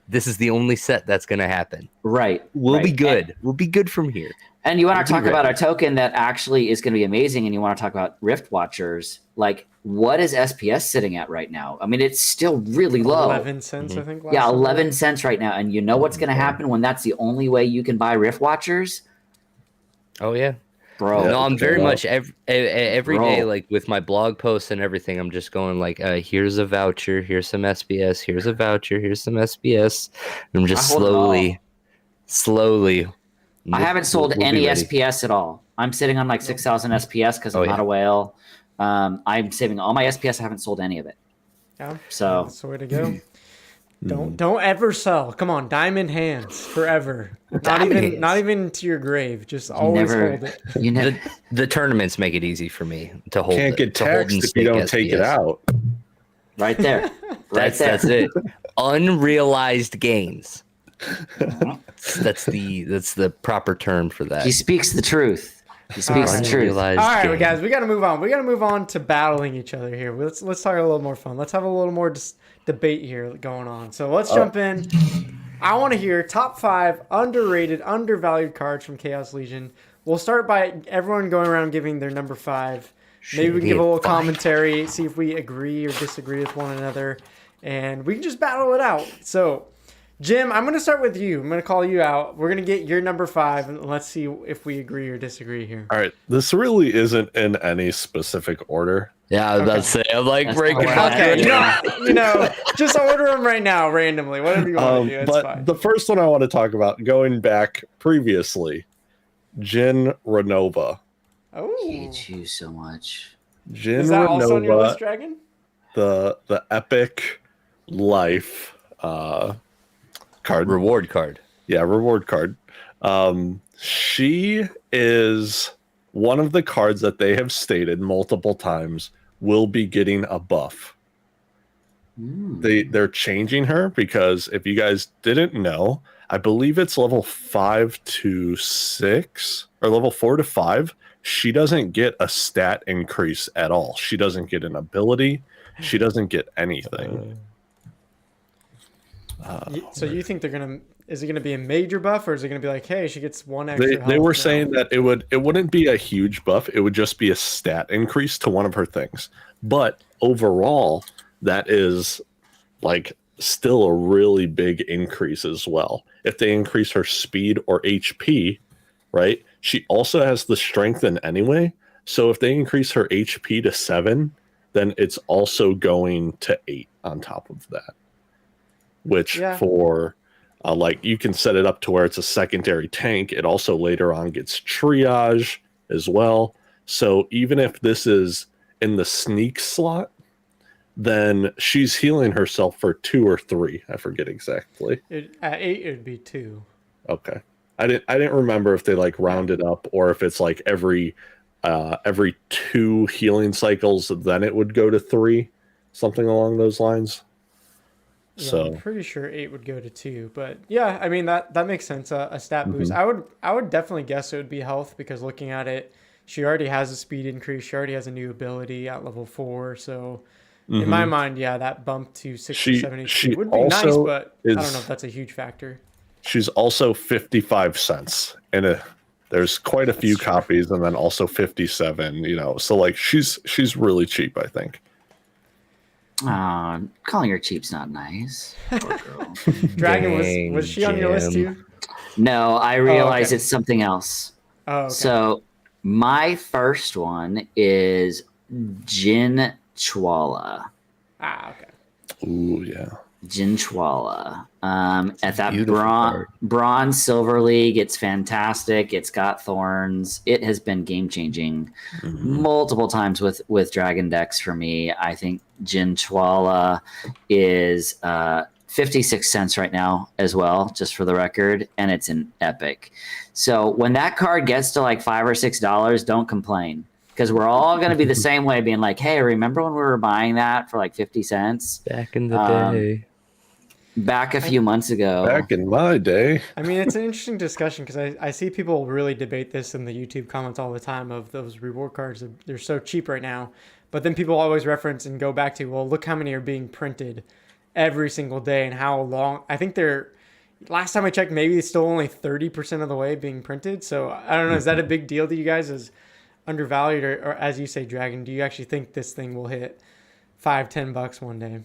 This is the only set that's gonna happen. Right. We'll be good. We'll be good from here. And you want to We'll be talk about a ready. token that actually is going to be amazing, and you want to talk about Rift Watchers. Like, what is SPS sitting at right now? I mean, it's still really low. 11 cents, I think. Yeah, last 11 cents right now. And you know what's going to happen when that's the only way you can buy Rift Watchers? Oh yeah, Bro. no, I'm very Yeah. much every Bro. day, like with my blog posts and everything. I'm just going like, here's a voucher, here's some SPS, here's a voucher, here's some SPS. I'm just I hold it all. slowly. I haven't sold We'll be any ready. SPS at all. I'm sitting on like 6,000 SPS because I'm Oh, not yeah. a whale. I'm saving all my SPS. I haven't sold any of it. Yeah, So that's the way to go. Don't ever sell. Come on, diamond hands forever. Diamond Not hands. even to your grave. Just always never- hold it. you know, The tournaments make it easy for me to hold. Can't get to hold taxed and if you stake don't take it SPS. out. right there. Right there. That's it. Unrealized gains. That's the proper term for that. He speaks the truth. He speaks the truth. Unrealized All right, gains. guys, we got to move on. We got to move on to battling each other here. Let's talk a little more fun. Let's have a little more debate here going on. So let's jump in. I want to hear top 5 underrated, undervalued cards from Chaos Legion. We'll start by everyone going around giving their number 5. Maybe we can give a little commentary, see if we agree or disagree with one another, and we can just battle it out. So, Jim, I'm going to start with you. I'm going to call you out. We're going to get your number 5, and let's see if we agree or disagree here. All right, this really isn't in any specific order. Yeah, I was about to say, I'm like That's breaking all my right. Okay, you know, just order them right now, randomly, whatever you want to do. It's But fine. the first one I want to talk about, going back previously, Jin Renova. Oh, Hate you so much. Jin is that also on your Renova, list, Dragon? the epic life card. reward card. Yeah, reward card. She is one of the cards that they have stated multiple times will be getting a buff. They're changing her because if you guys didn't know, I believe it's level 5 to 6 or level 4 to 5. She doesn't get a stat increase at all. She doesn't get an ability. She doesn't get anything. So you think is it gonna be a major buff, or is it gonna be like, hey, she gets 1 extra? They health were now? saying that it wouldn't be a huge buff. It would just be a stat increase to one of her things. But overall, that is like still a really big increase as well. If they increase her speed or HP, right? She also has the strengthen anyway. So if they increase her HP to 7, then it's also going to 8 on top of that. Which Yeah. for like you can set it up to where it's a secondary tank. It also later on gets triage as well. So even if this is in the sneak slot, then she's healing herself for 2 or 3. I forget exactly. At 8, it would be 2. Okay. I didn't remember if they like rounded up or if it's like every 2 healing cycles, then it would go to 3, something along those lines. Yeah, So I'm pretty sure 8 would go to 2, but yeah, I mean that makes sense. A stat boost. I would definitely guess it would be health because looking at it, she already has a speed increase. She already has a new ability at level 4. So in my mind, yeah, that bump to 6 or She- 7 she HP would be nice, also but I don't is- know if that's a huge factor. she's also 55 cents and there's quite a few true. copies and then also 57, so like she's really cheap, I think. Calling her cheap's not nice. Poor girl. Dragon Dang, was she on your list Jim. too? No, I realize okay. it's something else. Oh, okay. So my first one is Jin Chwala. Okay. Ooh, yeah. Jin Chwala. At that beautiful card. bronze silver league, it's fantastic. It's got thorns. It has been game changing multiple times with Dragon decks for me. I think Jin Chwala is 56 cents right now as well, just for the record, and it's an epic. So when that card gets to like $5 or $6, don't complain, because we're all going to be the same way, being like, hey, remember when we were buying that for like 50 cents? Back in the day. Back a few months ago. Back in my day. I mean, it's an interesting discussion because I see people really debate this in the YouTube comments all the time of those reward cards. They're so cheap right now. But then people always reference and go back to, well, look how many are being printed every single day and how long. I think last time I checked, maybe it's still only 30% of the way being printed. So I don't know. Is that a big deal to you guys as Undervalued? Or as you say, Dragon, do you actually think this thing will hit $5-10 one day?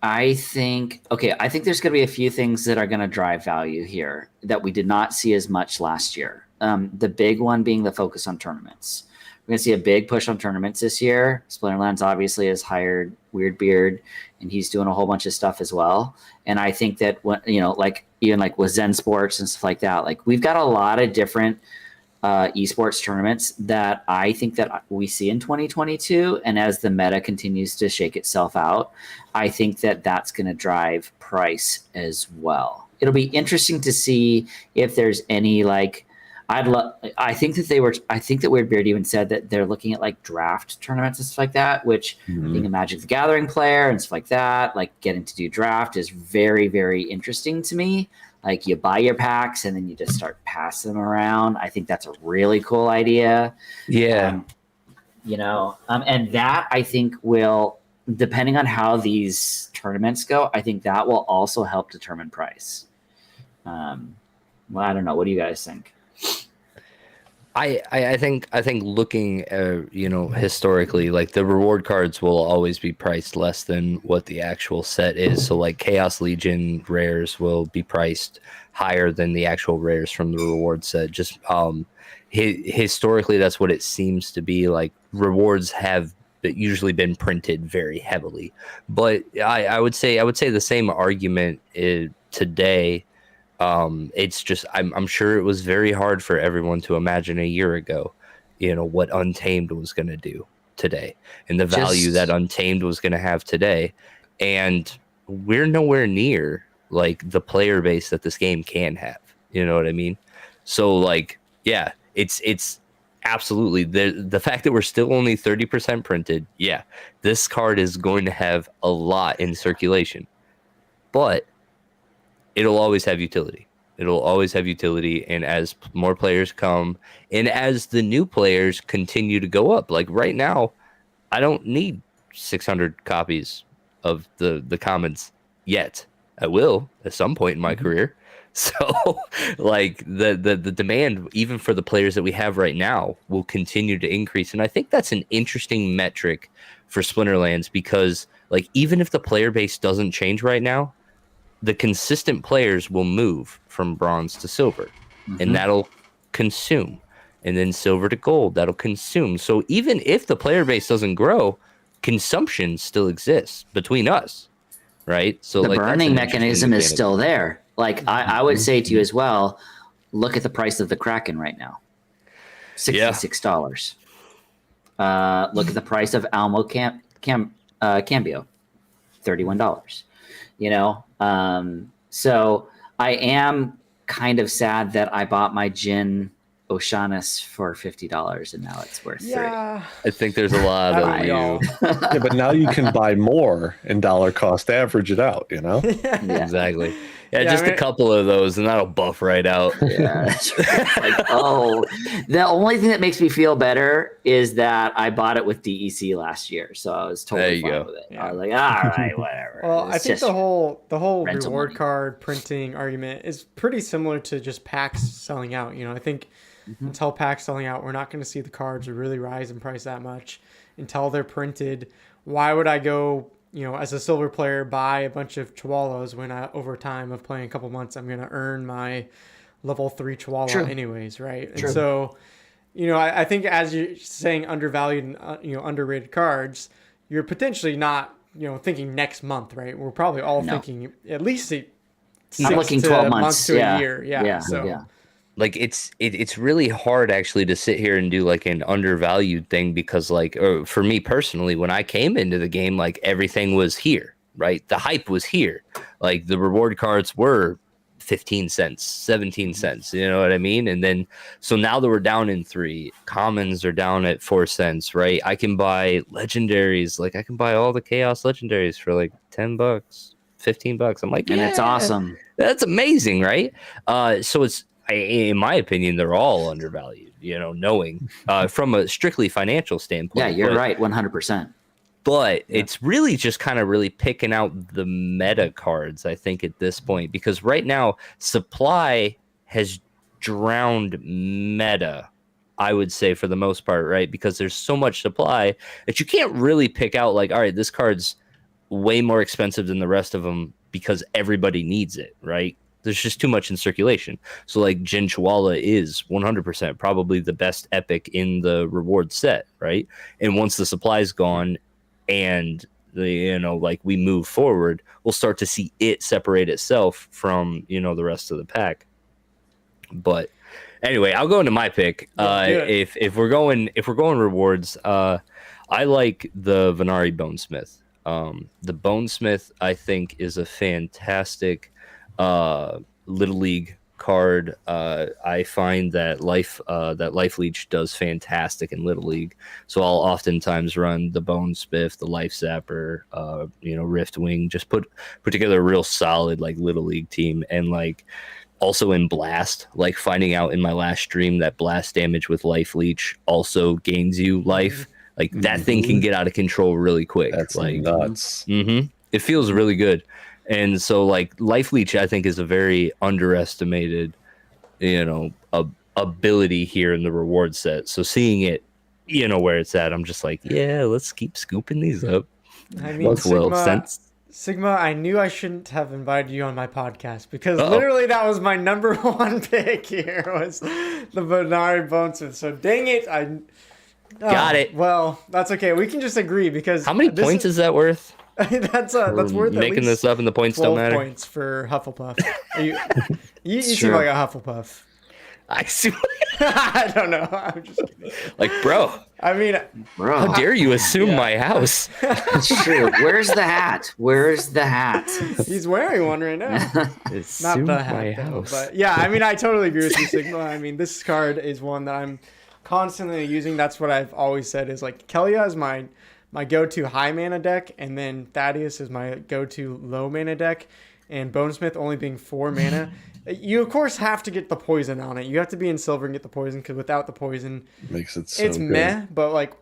I think there's going to be a few things that are going to drive value here that we did not see as much last year. The big one being the focus on tournaments. We're going to see a big push on tournaments this year. Splinterlands obviously has hired Weirdbeard, and he's doing a whole bunch of stuff as well. And I think that like even like with ZenSports and stuff like that, like we've got a lot of different esports tournaments that I think that we see in 2022, and as the meta continues to shake itself out, I think that that's going to drive price as well. It'll be interesting to see if there's any like I think that Weirdbeard even said that they're looking at like draft tournaments and stuff like that, which being a Magic the Gathering player and stuff like that, like getting to do draft is very, very interesting to me. Like you buy your packs and then you just start passing them around. I think that's a really cool idea. Yeah. And that I think will, depending on how these tournaments go, I think that will also help determine price. Well, I don't know. What do you guys think? I think looking historically, like the reward cards will always be priced less than what the actual set is. So like Chaos Legion rares will be priced higher than the actual rares from the reward set. Just historically, that's what it seems to be. Like rewards have usually been printed very heavily, but I would say the same argument is today. It's just I'm sure it was very hard for everyone to imagine a year ago, what Untamed was going to do today and the value that Untamed was going to have today, and we're nowhere near like the player base that this game can have. You know what I mean? So like, yeah, it's absolutely the fact that we're still only 30% printed. Yeah, this card is going to have a lot in circulation, but it'll always have utility. It'll always have utility. And as more players come and as the new players continue to go up, like right now, I don't need 600 copies of the commons yet. I will at some point in my career. So like the demand, even for the players that we have right now, will continue to increase. And I think that's an interesting metric for Splinterlands, because like, even if the player base doesn't change right now, the consistent players will move from bronze to silver, and that'll consume, and then silver to gold, that'll consume. So even if the player base doesn't grow, consumption still exists between us, right? So the like, burning mechanism is still there. Like I would say to you as well, look at the price of the Kraken right now, $66. Look at the price of Almo Cambio, $31. So I am kind of sad that I bought my Jin Oceanus for $50 and now it's worth $30. I think there's a lot of you. Yeah, but now you can buy more and dollar cost average it out, Yeah. Exactly. Yeah, just a couple of those, and that'll buff right out. Yeah, that's right. Like, oh, the only thing that makes me feel better is that I bought it with DEC last year, so I was totally fine with it. Yeah. I was like, all right, whatever. Well, I think the whole rental reward money. card printing argument is pretty similar to just packs selling out. I think until packs selling out, we're not going to see the cards really rise in price that much until they're printed. Why would I go, as a silver player, buy a bunch of chihuahuas when over time of playing a couple months, I'm going to earn my level 3 chihuahua anyways, right? True. And so, I think as you're saying undervalued and, underrated cards, you're potentially not, thinking next month, right? We're probably all thinking at least I'm looking 12 months to a year. Yeah. So. Like it's really hard actually to sit here and do like an undervalued thing because for me personally, when I came into the game, like everything was here, right? The hype was here. Like the reward cards were 15 cents, 17 cents, you know what I mean? And then, so now that we're down in 3, commons are down at 4 cents, right? I can buy legendaries. Like I can buy all the chaos legendaries for like $10, $15. I'm like, and it's awesome. That's amazing, right? So in my opinion, they're all undervalued, knowing from a strictly financial standpoint. Yeah, you're right, 100%. But it's really just kind of really picking out the meta cards, I think, at this point. Because right now, supply has drowned meta, I would say, for the most part, right? Because there's so much supply that you can't really pick out, like, all right, this card's way more expensive than the rest of them because everybody needs it, right? There's just too much in circulation. So like Jin Chihuahua is 100% probably the best epic in the reward set, right? And once the supply's gone and we move forward, we'll start to see it separate itself from, the rest of the pack. But anyway, I'll go into my pick. If we're going rewards, I like the Venari Bonesmith. The Bonesmith, I think, is a fantastic Little League card. I find that Life Leech does fantastic in Little League, so I'll oftentimes run the Bonesmith, the Life Zapper, Rift Wing, just put together a real solid like Little League team. And like also in Blast, like finding out in my last stream that blast damage with Life Leech also gains you life. Like that thing can get out of control really quick. That's like nuts. It feels really good. And so like Life Leech, I think, is a very underestimated, ability here in the reward set. So seeing it, where it's at, I'm just like, yeah, let's keep scooping these up. I mean, Sigma, I knew I shouldn't have invited you on my podcast because literally that was my number 1 pick here was the Venari Bonesmith. So dang it, got it. Well, that's okay. We can just agree because how many points is that worth? that's worth making this up, and the points don't matter. Points for Hufflepuff. You seem like a Hufflepuff. I see. I don't know. I'm just kidding. Like, bro. I mean, how dare you assume my house? It's true. Where's the hat? He's wearing one right now. Not the hat, though, but yeah. I mean, I totally agree with you, Sigma. I mean, this card is one that I'm constantly using. That's what I've always said is like Kelia is my go-to high mana deck, and then Thaddeus is my go-to low mana deck, and Bonesmith only being 4 mana. You of course have to get the poison on it. You have to be in silver and get the poison because without the poison, makes it so it's good. meh. But like,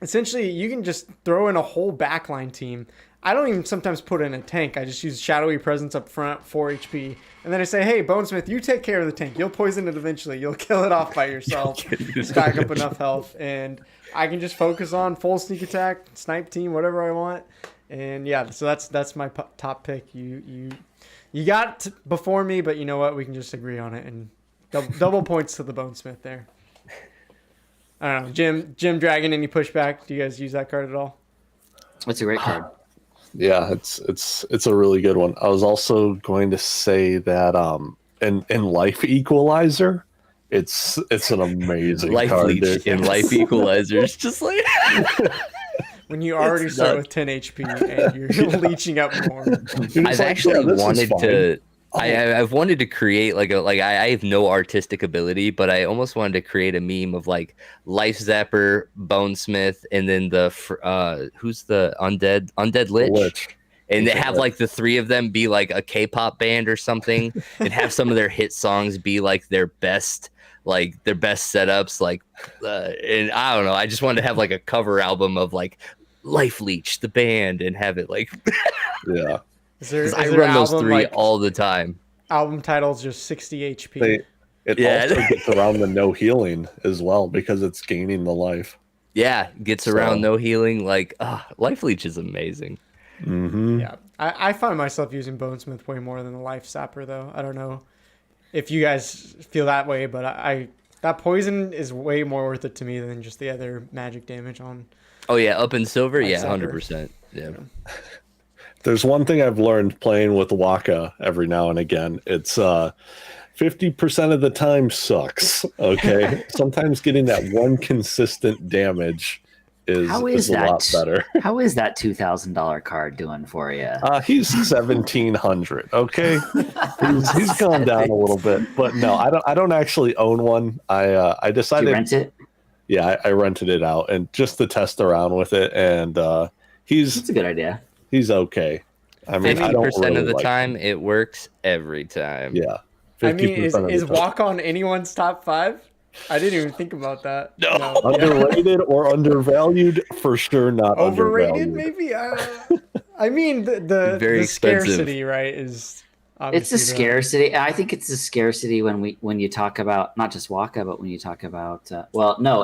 essentially, you can just throw in a whole backline team. I don't even sometimes put in a tank. I just use Shadowy Presence up front, 4 HP, and then I say, "Hey, Bonesmith, you take care of the tank. You'll poison it eventually. You'll kill it off by yourself. Stack up enough health, and I can just focus on full sneak attack, snipe team, whatever I want." And yeah, so that's my top pick. You got before me, but you know what? We can just agree on it and double points to the Bonesmith there. I don't know, Jim Dragon. Any pushback? Do you guys use that card at all? It's a great card. Yeah, it's a really good one. I was also going to say that in Life Equalizer, it's an amazing Life card. Leech in Life Equalizer. It's just like when you already start with 10 HP and you're leeching up more. I've actually wanted to. I've wanted to create I have no artistic ability, but I almost wanted to create a meme of like Life Zapper, Bonesmith, and then the who's the undead Lich, and they have like the three of them be like a K-pop band or something, and have some of their hit songs be like their best setups. Like, and I don't know. I just wanted to have like a cover album of like Life Leech, the band, and have it like. Yeah. I run those three all the time. Album title's just 60 HP. It also gets around the no healing as well because it's gaining the life. Yeah, gets around no healing. Like, Life Leech is amazing. Mm-hmm. Yeah, I find myself using Bonesmith way more than the Life Sapper, though. I don't know if you guys feel that way, but that poison is way more worth it to me than just the other magic damage on. Oh yeah, up in silver, Life yeah, Sapper. 100%. Yeah. There's one thing I've learned playing with Waka every now and again. It's 50% of the time sucks. Okay, sometimes getting that one consistent damage is a lot better. How is that $2,000 card doing for you? He's 1,700. Okay, he's gone down a little bit, but no, I don't actually own one. I decided. Did you rent it? Yeah, I rented it out and just to test around with it, and That's a good idea. He's okay. I mean, 50% of the time, it works every time. Yeah. I mean, is Walk on anyone's top 5? I didn't even think about that. No. Underrated or undervalued? For sure not overrated, undervalued. maybe? I mean, the scarcity, right, is obviously it's a scarcity. I think it's a scarcity when you talk about, not just Waka, but when you talk about,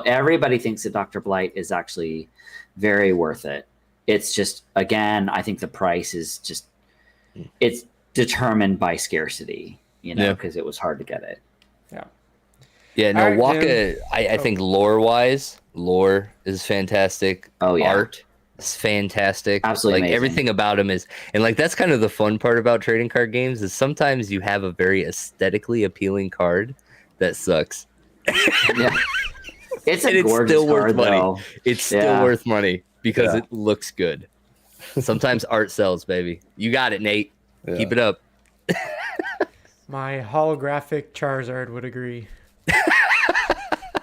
everybody thinks that Dr. Blight is actually very worth it. It's just, again, I think the price is just, it's determined by scarcity, because it was hard to get it. Yeah. Yeah, no, All right, Waka, I think lore-wise, lore is fantastic. Oh, yeah. Art is fantastic. Absolutely like amazing. everything about him is, and like that's kind of the fun part about trading card games is sometimes you have a very aesthetically appealing card that sucks. Yeah. It's a And gorgeous still worth card, money. though. It's still worth money because it looks good. Sometimes art sells, baby. You got it, Nate. Yeah. Keep it up. My holographic Charizard would agree.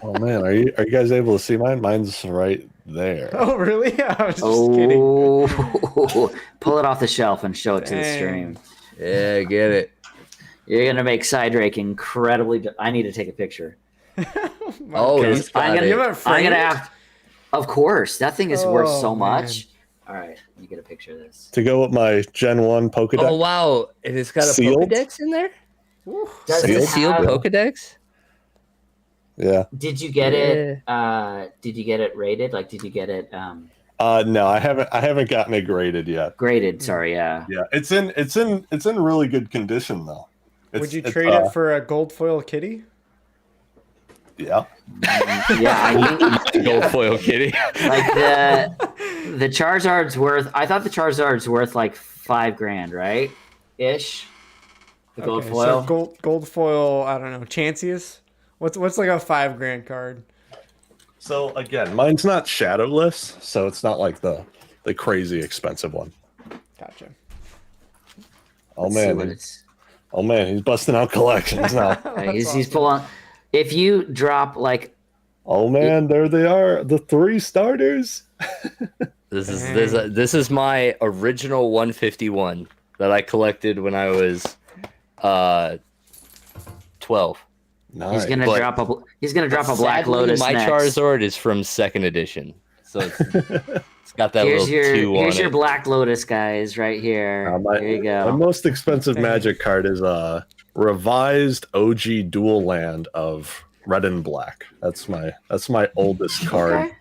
Oh man, are you guys able to see mine? Mine's right there. Oh, really? I was just kidding. Pull it off the shelf and show it to the stream. Yeah, get it. You're going to make Sidrake incredibly... I need to take a picture. Oh, Because I'm gonna have... Of course. That thing is worth so much. All right, let me get a picture of this. To go with my Gen 1 Pokedex. Oh, wow. And it's got a Sealed? Pokedex in there? Does Like it a sealed have- Pokedex? Yeah. Did you get it? Did you get it rated? Like, did you get it No, I haven't gotten it graded yet. graded? Sorry, yeah. Yeah, it's in really good condition though. Would you trade it for a gold foil kitty? Yeah. Yeah, I think Gold foil kitty. like the Charizard's worth. I thought the Charizard's worth like $5,000, right? Ish. The gold Okay, foil. So gold foil. I don't know. Chanceus. What's like a $5,000 card? So again, mine's not shadowless, so it's not like the crazy expensive one. Gotcha. Oh man, he's busting out collections now. He's pulling. If you drop like, Oh man, there they are, the 3 starters. This is my original 151 that I collected when I was 12. Nice. he's gonna drop a Black Sadly, Lotus. My next. Charizard is from 2nd edition, so it's got that Here's little 2 on here's your it. Black Lotus, guys, right here. Here you My go. most expensive Magic card is a revised OG Dual Land of Red and Black. That's my oldest card. Okay.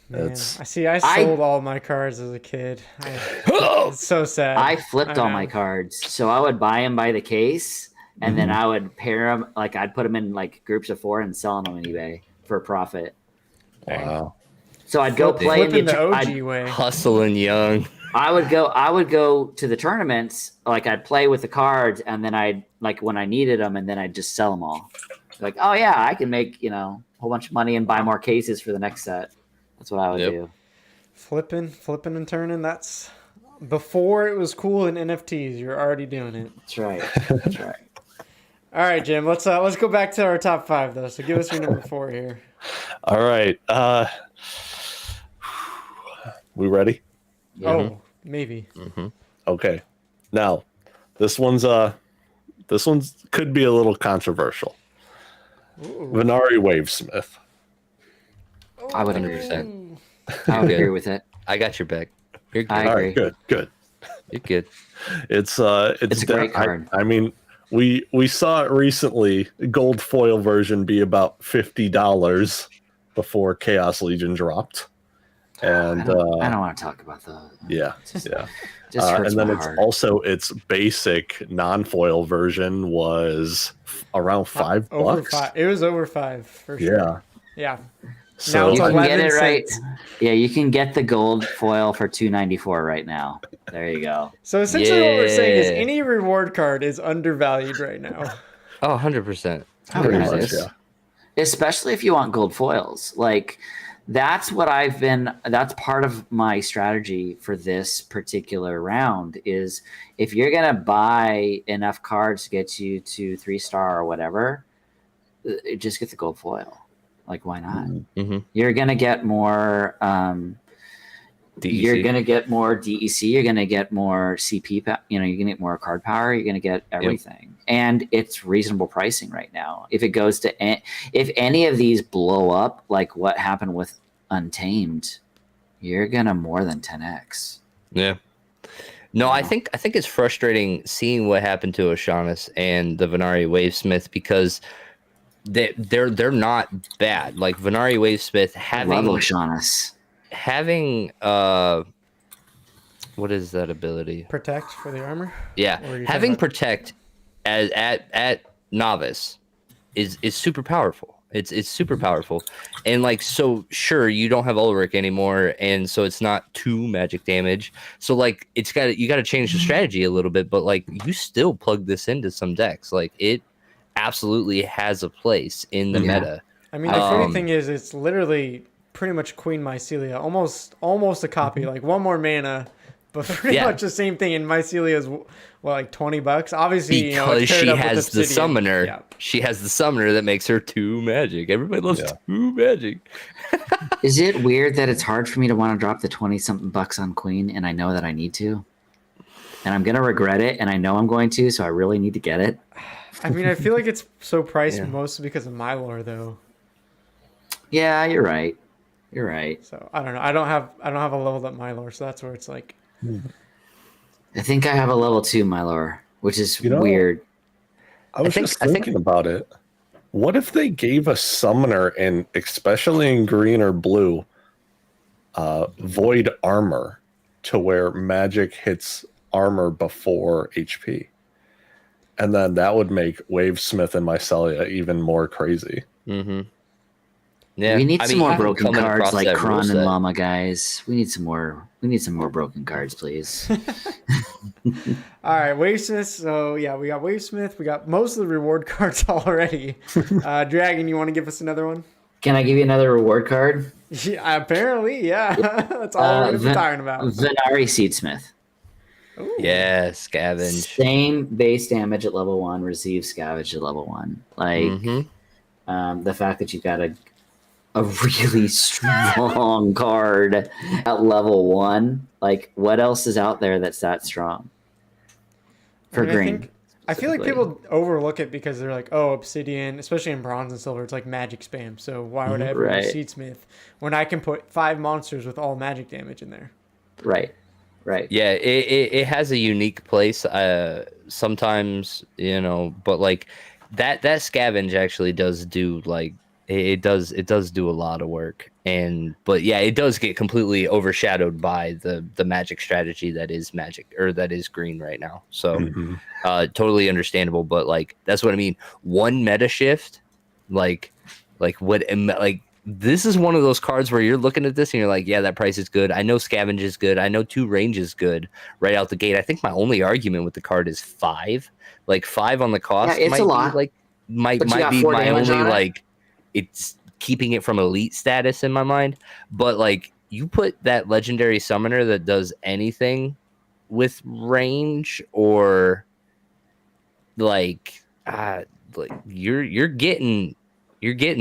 Man, It's I see. I sold all my cards as a kid. It's so sad. I flipped all know. my cards, so I would buy them by the case, and then I would pair them. Like I'd put them in like groups of 4 and sell them on eBay for a profit. wow. So I'd go play in Flipping the. the I'd- OG way. Hustling young. I would go to the tournaments. Like I'd play with the cards, and then I'd like when I needed them, and then I'd just sell them all. Like, oh yeah, I can make a whole bunch of money and buy more cases for the next set. That's what I would do. Flipping and turning. That's before it was cool in NFTs. You're already doing it. That's right. That's right. All right, Jim. Let's go back to our top 5 though. So give us your number 4 here. All right. We ready? Yeah. Oh, maybe. Okay. Now, this one's could be a little controversial. Ooh. Venari Wavesmith. I would agree. 100%. I would Good. agree with it. I got your back. You're good. I All agree. right, good. You're good. It's a great card. I mean, we saw it recently. Gold foil version be about $50 before Chaos Legion dropped, and I don't want to talk about that. yeah. Just hurts And then my it's heart. also its basic non-foil version was around $5. Over 5. It was over 5 for sure. Yeah. Yeah. So it's You can get 11 it right. cents. Yeah, you can get the gold foil for $2.94 right now. There you go. So essentially what we're saying is Yeah. any reward card is undervalued right now. Oh, 100%. pretty much, 100%. yeah. Especially if you want gold foils. Like that's part of my strategy for this particular round is if you're going to buy enough cards to get you to 3-star or whatever, just get the gold foil. Like, why not? Mm-hmm. You're going to get more, you're going to get more DEC. You're going to get more CP, you're going to get more card power. You're going to get everything. And it's reasonable pricing right now. If it goes to, if any of these blow up, like what happened with Untamed, you're going to more than 10x. Yeah. No, I think it's frustrating seeing what happened to O'Shaughnessy and the Venari Wavesmith because they're not bad. Like Venari Wavesmith having what is that ability? Protect for the armor? Yeah, having protect as at novice is super powerful. It's super powerful, and like so sure you don't have Ulrich anymore, and so it's not 2 magic damage. So like you got to change the strategy a little bit, but like you still plug this into some decks. Like it absolutely has a place in the meta. I mean, the funny thing is, it's literally pretty much Queen Mycelia, almost a copy, like one more mana, but pretty much the same thing. And Mycelia is like $20. Obviously, because she has the Obsidian. summoner. Yeah. She has the summoner that makes her 2 magic. Everybody loves 2 magic. Is it weird that it's hard for me to want to drop the 20-something bucks on Queen, and I know that I need to, and I'm gonna regret it, and I know I'm going to, so I really need to get it. I mean, I feel like it's so priced mostly because of Mylor, though. Yeah, you're right. You're right. So I don't know. I don't have a leveled up Mylor, so that's where it's like. I think I have a level 2 Mylor, which is weird. I was just thinking about it. What if they gave a summoner, and especially in green or blue, void armor to where magic hits armor before HP? And then that would make Wavesmith and Mycelia even more crazy. Mm-hmm. Yeah, we need some more I haven't broken come cards across like that rule Kron and set. Llama, guys. We need some more broken cards, please. All right, Wavesmith. So yeah, we got Wavesmith. We got most of the reward cards already. Dragon, you want to give us another one? Can I give you another reward card? Yeah, apparently, yeah. That's all we're going to be talking about. Venari Seedsmith. Ooh. Yeah, scavenge. Same base damage at level 1, receive scavenge at level 1. Like the fact that you got a really strong card at level 1. Like, what else is out there that's that strong for green? I feel like people overlook it because they're like, oh, Obsidian, especially in bronze and silver, it's like magic spam. So why would I ever use Seedsmith when I can put 5 monsters with all magic damage in there? Right. Yeah, it has a unique place. Sometimes, but like that scavenge actually does do like it does do a lot of work. But yeah, it does get completely overshadowed by the magic strategy that is magic, or that is green right now. So totally understandable. But like that's what I mean. One meta shift, like this is one of those cards where you're looking at this and you're like, yeah, that price is good. I know scavenge is good. I know 2 range is good right out the gate. I think my only argument with the card is 5. Like 5 on the cost. Yeah, it's might a lot. Be like might be my only like it's keeping it from elite status in my mind. But like you put that legendary summoner that does anything with range, or like you're getting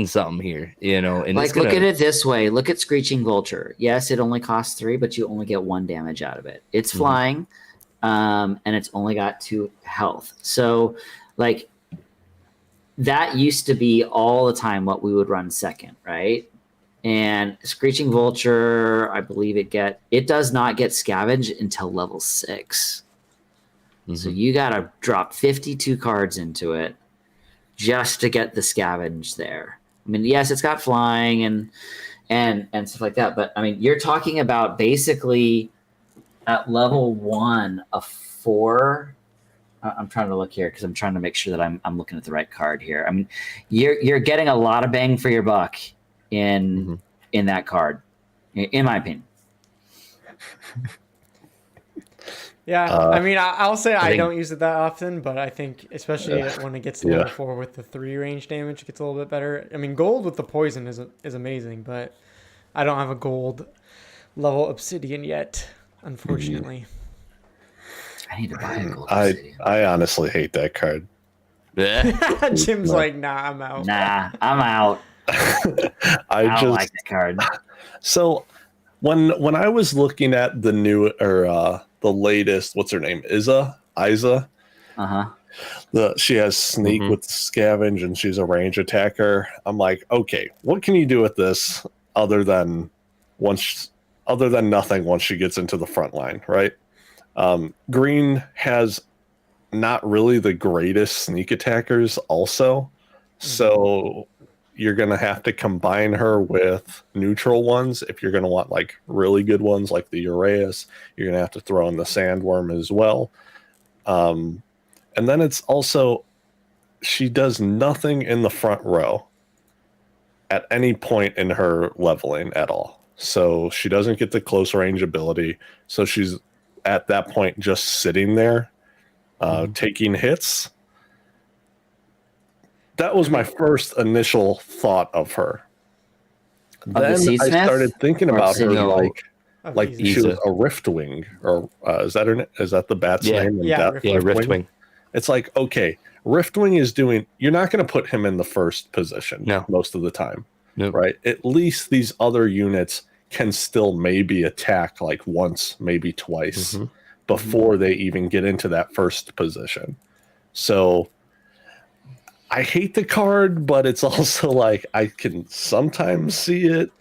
something here, And like, look at it this way. Look at Screeching Vulture. Yes, it only costs 3, but you only get 1 damage out of it. It's flying. and it's only got 2 health. So, like, that used to be all the time what we would run second, right? And Screeching Vulture, I believe it does not get scavenged until level 6. Mm-hmm. So you got to drop 52 cards into it just to get the scavenge there. I mean, yes, it's got flying and stuff like that, but I mean, you're talking about basically at level 1 a 4. I'm trying to look here because I'm trying to make sure that I'm looking at the right card here. I mean, you're getting a lot of bang for your buck in that card, in my opinion. Yeah, I mean, I'll say I don't use it that often, but I think especially when it gets to level 4 with the 3 range damage, it gets a little bit better. I mean, gold with the poison is amazing, but I don't have a gold level obsidian yet, unfortunately. I need to buy a gold obsidian. I honestly hate that card. Jim's like, nah, I'm out. Nah, I'm out. I don't like that card. So when I was looking at the new the latest, what's her name? Isa? Uh-huh. She has sneak with scavenge and she's a range attacker. I'm like, okay, what can you do with this other than nothing once she gets into the front line, right? Green has not really the greatest sneak attackers also. So you're going to have to combine her with neutral ones. If you're going to want like really good ones like the Uraeus, you're going to have to throw in the Sandworm as well. And then it's also, she does nothing in the front row at any point in her leveling at all. So she doesn't get the close range ability. So she's at that point just sitting there, taking hits. That was my first initial thought of her. Then I started thinking about her like she was a Riftwing, or is that the bat's name? Yeah, Riftwing. It's like, okay, Riftwing is doing. You're not going to put him in the first position most of the time, right? At least these other units can still maybe attack like once, maybe twice before they even get into that first position. So I hate the card, but it's also like I can sometimes see it.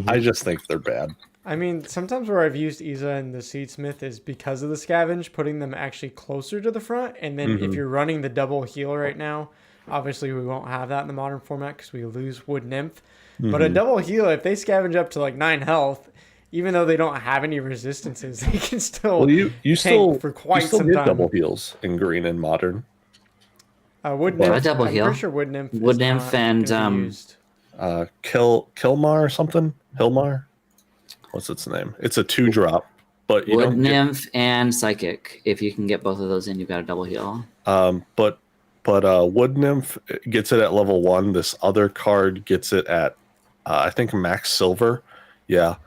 I just think they're bad. I mean, sometimes where I've used Isa and the Seedsmith is because of the scavenge, putting them actually closer to the front. And then if you're running the double heal right now, obviously we won't have that in the modern format because we lose Wood Nymph. But a double heal, if they scavenge up to like 9 health, even though they don't have any resistances, they can still tank for quite some time. Double heals in green and modern. Wood Nymph, double I'm heal. pretty sure Wood Nymph and Kilmar or something. Hilmar. What's its name? It's a 2-drop, but you Wood Nymph and Psychic. If you can get both of those in, you've got a double heal. But Wood Nymph gets it at level 1. This other card gets it at I think max silver. Yeah.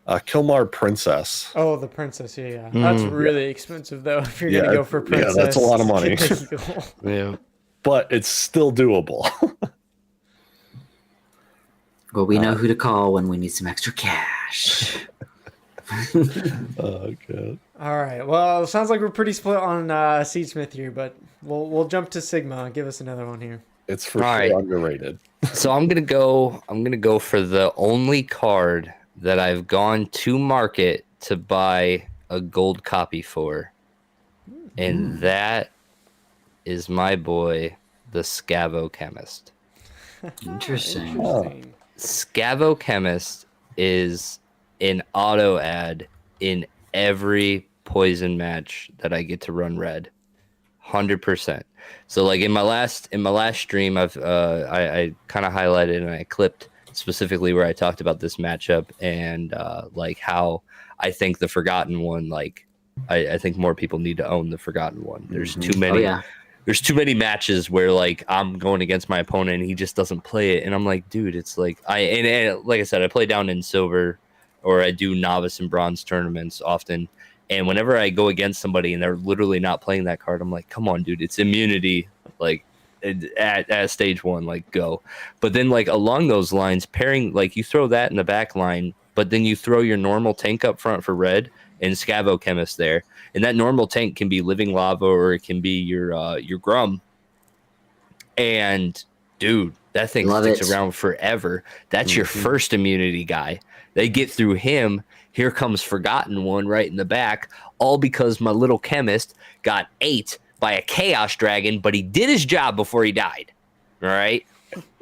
Kilmar Princess. Oh, the Princess, yeah. That's really expensive though. If you're gonna go for Princess, yeah, that's a lot of money. Yeah, but it's still doable. Well, we know who to call when we need some extra cash. Oh god. All right. Well, it sounds like we're pretty split on Seedsmith here, but we'll jump to Sigma. Give us another one here. It's for sure underrated. So I'm gonna go for the only card that I've gone to market to buy a gold copy for, and that is my boy, the Scavo Chemist. Interesting. Scavo Chemist is an auto ad in every poison match that I get to run red, 100%. So like in my last stream, I kind of highlighted and I clipped specifically where I talked about this matchup and like how I think the Forgotten one, like I think more people need to own the Forgotten one. There's too many. There's too many matches where like I'm going against my opponent and he just doesn't play it, and I'm like, dude, it's like and like I said, I play down in silver, or I do novice and bronze tournaments often, and whenever I go against somebody and they're literally not playing that card, I'm like, come on, dude, it's immunity, like at stage 1, like go. But then like along those lines, pairing, like you throw that in the back line, but then you throw your normal tank up front for red, and Scavo Chemist there. And that normal tank can be Living Lava or it can be your Grum. And dude, that thing sticks around forever. That's your first immunity guy. They get through him. Here comes Forgotten One right in the back, all because my little chemist got ate by a Chaos Dragon, but he did his job before he died. All right?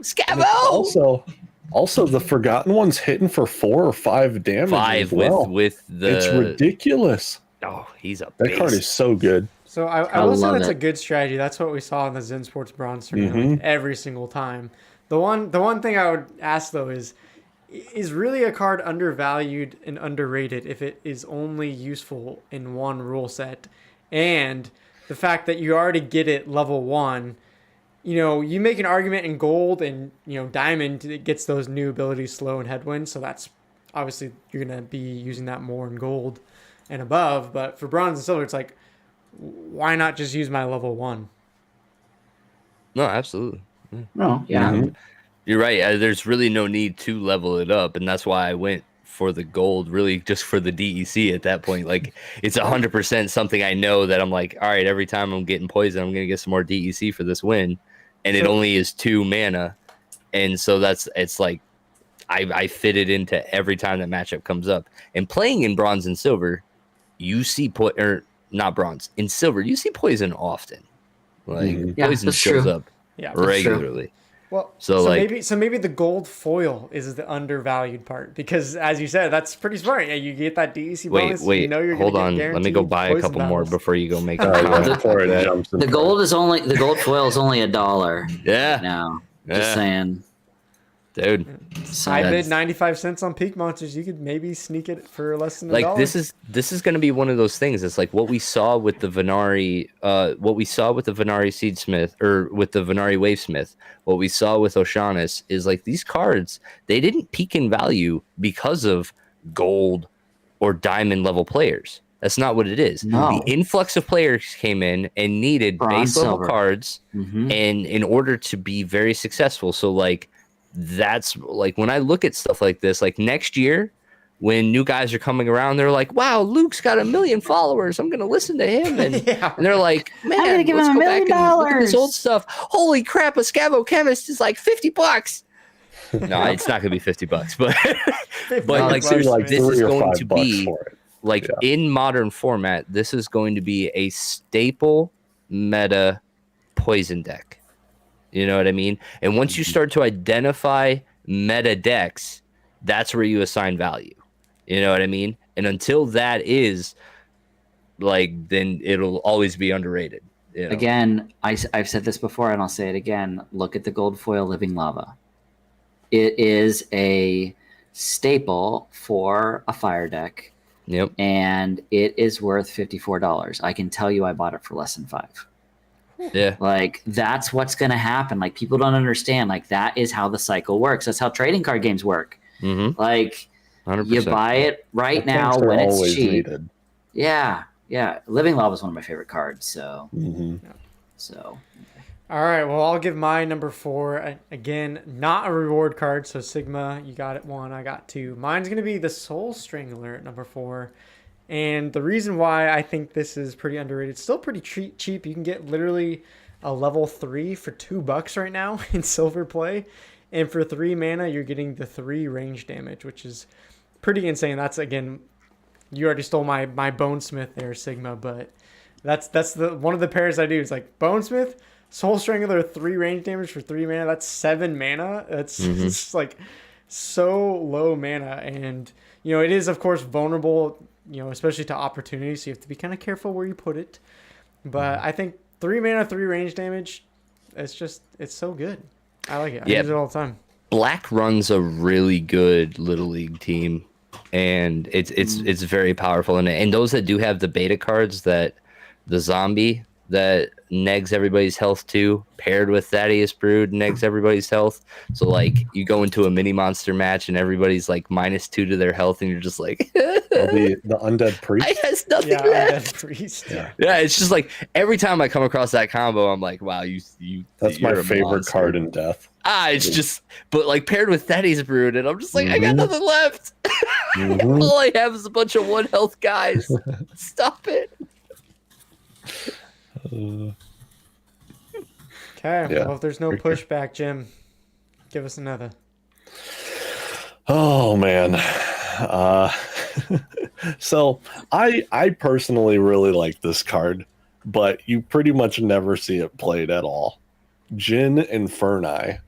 Scavo! Also, the Forgotten One's hitting for 4 or 5 damage. 5 with the... It's ridiculous. Oh, he's a That card is so good. So I will say that's a good strategy. That's what we saw in the ZenSports Bronze tournament every single time. The one thing I would ask though is really a card undervalued and underrated if it is only useful in one rule set, and the fact that you already get it level 1. You know, you make an argument in gold and diamond, it gets those new abilities, slow and headwind. So that's obviously you're gonna be using that more in gold and above. But for bronze and silver, it's like, why not just use my level 1? No, absolutely. No, yeah. You're right. There's really no need to level it up, and that's why I went for the gold, really just for the DEC at that point. Like, it's 100% something I know that I'm like, all right, every time I'm getting poison, I'm going to get some more DEC for this win, and it only is 2 mana, and so it's like I fit it into every time that matchup comes up. And playing in bronze and silver, you see not bronze, in silver, you see poison often. Like poison shows up regularly. Well, so maybe the gold foil is the undervalued part, because as you said, that's pretty smart. Yeah, you get that DEC bonus. Wait, hold on. Let me go buy a couple more before you go make a The gold foil is only $1. Yeah. Now, just saying. Dude, I bid 95 cents on Peak Monsters. You could maybe sneak it for less than $1. This is going to be one of those things. It's like what we saw with the Venari, Seedsmith, or with the Venari Wavesmith. What we saw with Oceanus is like these cards, they didn't peak in value because of gold or diamond level players. That's not what it is. No. The influx of players came in and needed base level cards, and in order to be very successful. So like, that's like when I look at stuff like this, like next year when new guys are coming around, they're like, wow, Luke's got 1 million followers, I'm gonna listen to him. And and they're like, man, I'm gonna give let's him go $1 back million. and look at this old stuff. Holy crap, a Scavo Chemist is like $50. No, it's not gonna be $50, but like seriously, this is going to be like in modern format, this is going to be a staple meta poison deck. You know what I mean? And once you start to identify meta decks, that's where you assign value. You know what I mean? And until that is, like, then it'll always be underrated. You know? Again, I've said this before and I'll say it again. Look at the gold foil Living Lava. It is a staple for a fire deck. Yep. And it is worth $54. I can tell you I bought it for less than $5. Yeah. Like, that's what's going to happen. Like, people don't understand. Like, that is how the cycle works. That's how trading card games work. Like, 100%. You buy it right now when it's cheap. Needed. Yeah. Living Lava is one of my favorite cards. So, so. All right. Well, I'll give my number 4. Again, not a reward card. So, Sigma, you got it 1. I got 2. Mine's going to be the Soul Strangler at number 4. And the reason why I think this is pretty underrated, still pretty cheap. You can get literally a level 3 for $2 right now in silver play. And for 3 mana, you're getting the 3 range damage, which is pretty insane. That's, again, you already stole my Bonesmith there, Sigma, but that's the one of the pairs I do. It's like Bonesmith, Soul Strangler, 3 range damage for 3 mana. That's 7 mana. That's it's like so low mana. And, it is, of course, vulnerable, especially to opportunities. So you have to be kind of careful where you put it. But I think 3 mana, 3 range damage, it's so good. I like it. I use it all the time. Black runs a really good Little League team, and it's very powerful. And those that do have the beta cards, that the zombie that negs everybody's health too, paired with Thaddeus Brood, negs everybody's health. So like you go into a mini monster match and everybody's like -2 to their health, and you're just like the undead priest. I has nothing left. Undead priest. Yeah, it's just like every time I come across that combo, I'm like, wow, you. That's my favorite card in Death. It's just, but like paired with Thaddeus Brood, and I'm just like, I got nothing left. Mhm. All I have is a bunch of 1 health guys. Stop it. Uh, Okay, Yeah. well, if there's no Very good. pushback, Jim, give us another. Oh man. Uh, so I personally really like this card, but you pretty much never see it played at all. Jin Inferni.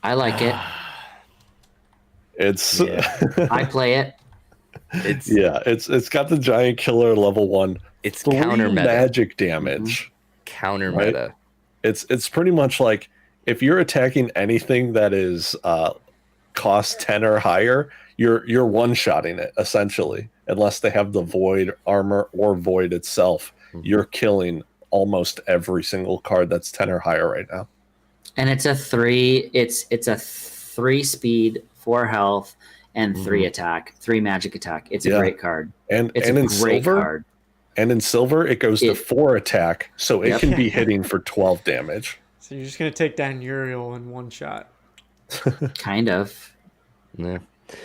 I like it. It's Yeah. I play it. It's it's got the giant killer level 1. it's 3 counter meta. magic damage. Counter Right? meta. It's pretty much like if you're attacking anything that is cost 10 or higher, you're one-shotting it essentially, unless they have the void armor or void itself. You're killing almost every single card that's 10 or higher right now. And it's a 3. It's a 3 speed, 4 health, and 3 attack, 3 magic attack. It's a Yeah. great card. And It's and a in great silver, card. it goes to It- 4 attack, so it Yep. can be hitting for 12 damage. So you're just gonna take down Uriel in one shot. Kind of. Yeah.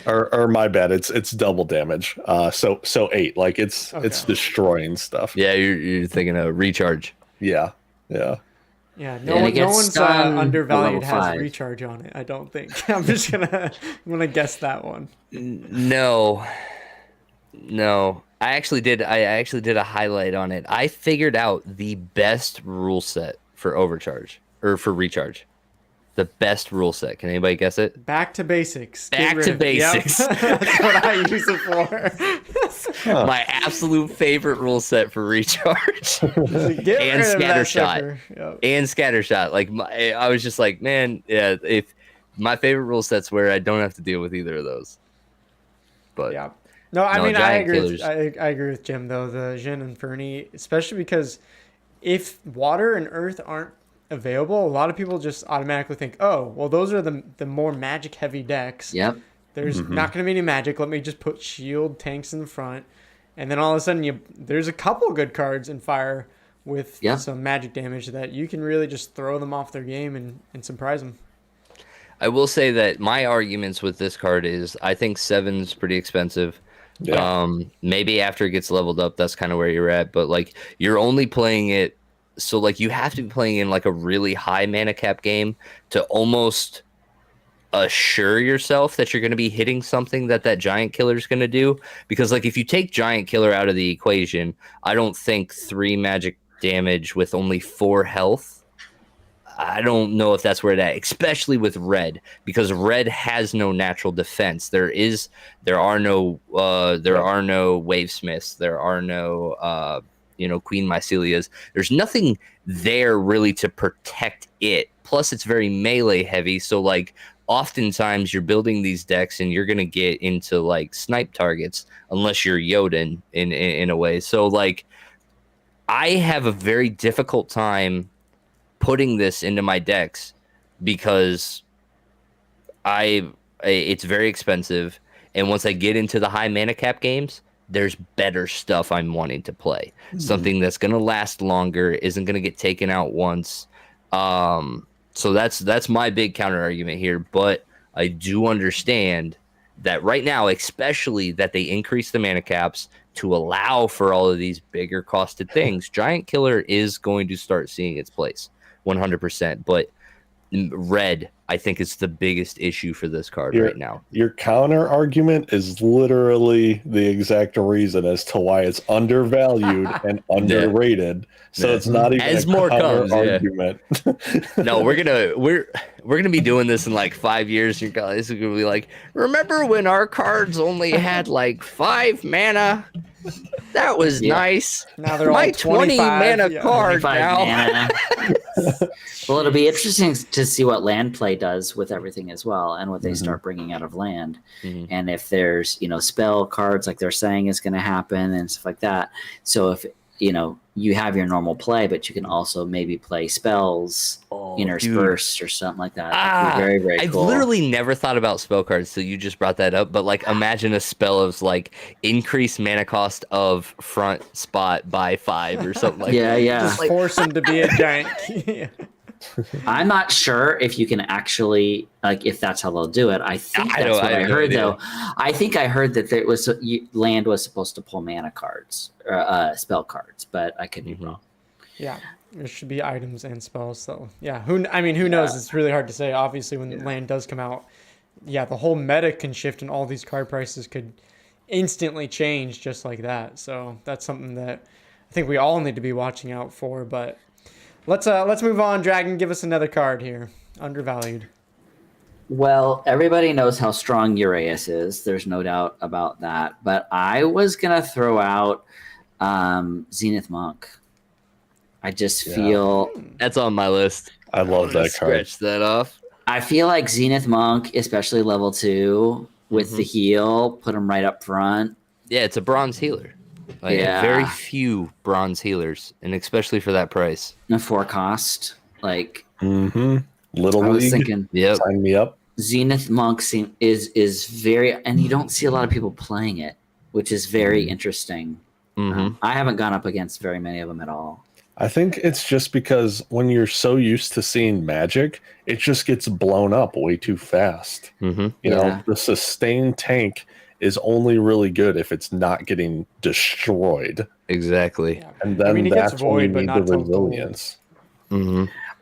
Or my bad, it's double damage. So 8, like it's Okay. destroying stuff. Yeah, you're thinking of recharge. Yeah. Yeah, And no it gets one's stunned undervalued level has 5. recharge on it. I don't think. I'm gonna guess that one. No. I actually did a highlight on it. I figured out the best rule set for overcharge or for recharge. The best rule set. Can anybody guess it? Back to basics. Get Back rid to of it. Yep. basics. That's what I use it for. My absolute favorite rule set for recharge. Get And rid of that scattershot. sucker. Yep. And scattershot. Like I was just like, man, yeah, if my favorite rule set's where I don't have to deal with either of those. But Yeah. No, I No, mean I giant agree. killers. I agree with Jim though. The Jin and Fernie, especially because if water and earth aren't available, a lot of people just automatically think, oh, well, those are the more magic heavy decks. Yep. There's not going to be any magic. Let me just put shield tanks in the front, and then all of a sudden there's a couple good cards in fire with Yep. some magic damage that you can really just throw them off their game and surprise them. I will say that my arguments with this card is I think 7's pretty expensive. Yeah. Maybe after it gets leveled up, that's kind of where you're at. But like you're only playing it, so like you have to be playing in like a really high mana cap game to almost assure yourself that you're going to be hitting something that giant killer is going to do. Because like if you take giant killer out of the equation, I don't think 3 magic damage with only 4 health. I don't know if that's where it at, especially with red, because red has no natural defense. There are no Wavesmiths. There are no Queen Mycelias. There's nothing there really to protect it. Plus, it's very melee heavy. So like oftentimes you're building these decks and you're gonna get into like snipe targets unless you're Yoden in a way. So like I have a very difficult time putting this into my decks because it's very expensive, and once I get into the high mana cap games, there's better stuff I'm wanting to play. Something that's gonna last longer, isn't gonna get taken out once. So that's my big counter argument here. But I do understand that right now, especially that they increase the mana caps to allow for all of these bigger costed things, Giant Killer is going to start seeing its place 100%. But red, I think, is the biggest issue for this card right now. Your counter argument is literally the exact reason as to why it's undervalued and underrated. So it's not even As a more counter comes, yeah. argument. No, we're gonna be doing this in like 5 years. You're gonna be like, remember when our cards only had like 5 mana? That was nice. Now they're My all 20 25, mana yeah. card 25 now. mana. Well, it'll be interesting to see what land play does with everything as well, and what they start bringing out of land, and if there's spell cards like they're saying is going to happen and stuff like that. So if you have your normal play, but you can also maybe play spells interspersed or something like that. That'd be very, very I've cool. literally never thought about spell cards, so you just brought that up. But like, imagine a spell of like increase mana cost of front spot by 5 or something like that. Yeah. Just force him to be a giant. I'm not sure if you can actually, like, if that's how they'll do it. I think that's what I heard, though. I think I heard that there was land was supposed to pull mana cards, spell cards, but I could be wrong. Yeah, there should be items and spells. So yeah, who knows? It's really hard to say. Obviously, when land does come out, the whole meta can shift, and all these card prices could instantly change just like that. So that's something that I think we all need to be watching out for. But let's move on. Dragon, give us another card here. Undervalued. Well, everybody knows how strong Uraeus is. There's no doubt about that. But I was gonna throw out Zenith Monk. I just feel that's on my list. I love that card. Scratch that off. I feel like Zenith Monk, especially level 2 with the heal, put him right up front. Yeah, it's a bronze healer. Like, very few bronze healers, and especially for that price. And 4 cost, like Little I was League. thinking, Sign me up. Zenith Monk is very, and you don't see a lot of people playing it, which is very interesting. I haven't gone up against very many of them at all. I think it's just because when you're so used to seeing magic, it just gets blown up way too fast. You know, the sustained tank is only really good if it's not getting destroyed. Exactly. And then it that's gets when you void, but need not the till gold. resilience.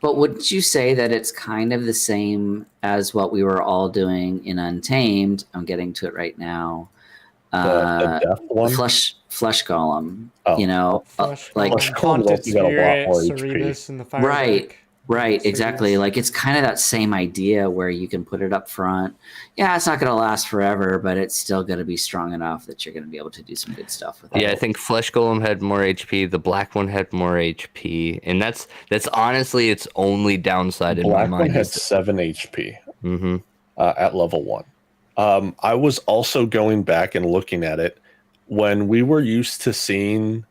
But wouldn't you say that it's kind of the same as what we were all doing in Untamed? I'm getting to it right now. The death one? Flesh Golem. Oh. You know, Flesh like Haunted also got a lot Spirit, more Cerebus, and the Fire deck. Right, exactly. Like it's kind of that same idea where you can put it up front. Yeah, it's not going to last forever, but it's still going to be strong enough that you're going to be able to do some good stuff with it. Yeah, I think Flesh Golem had more HP. The black one had more HP, and that's honestly its only downside in my Black mind. one had 7 HP at level 1. I was also going back and looking at it when we were used to seeing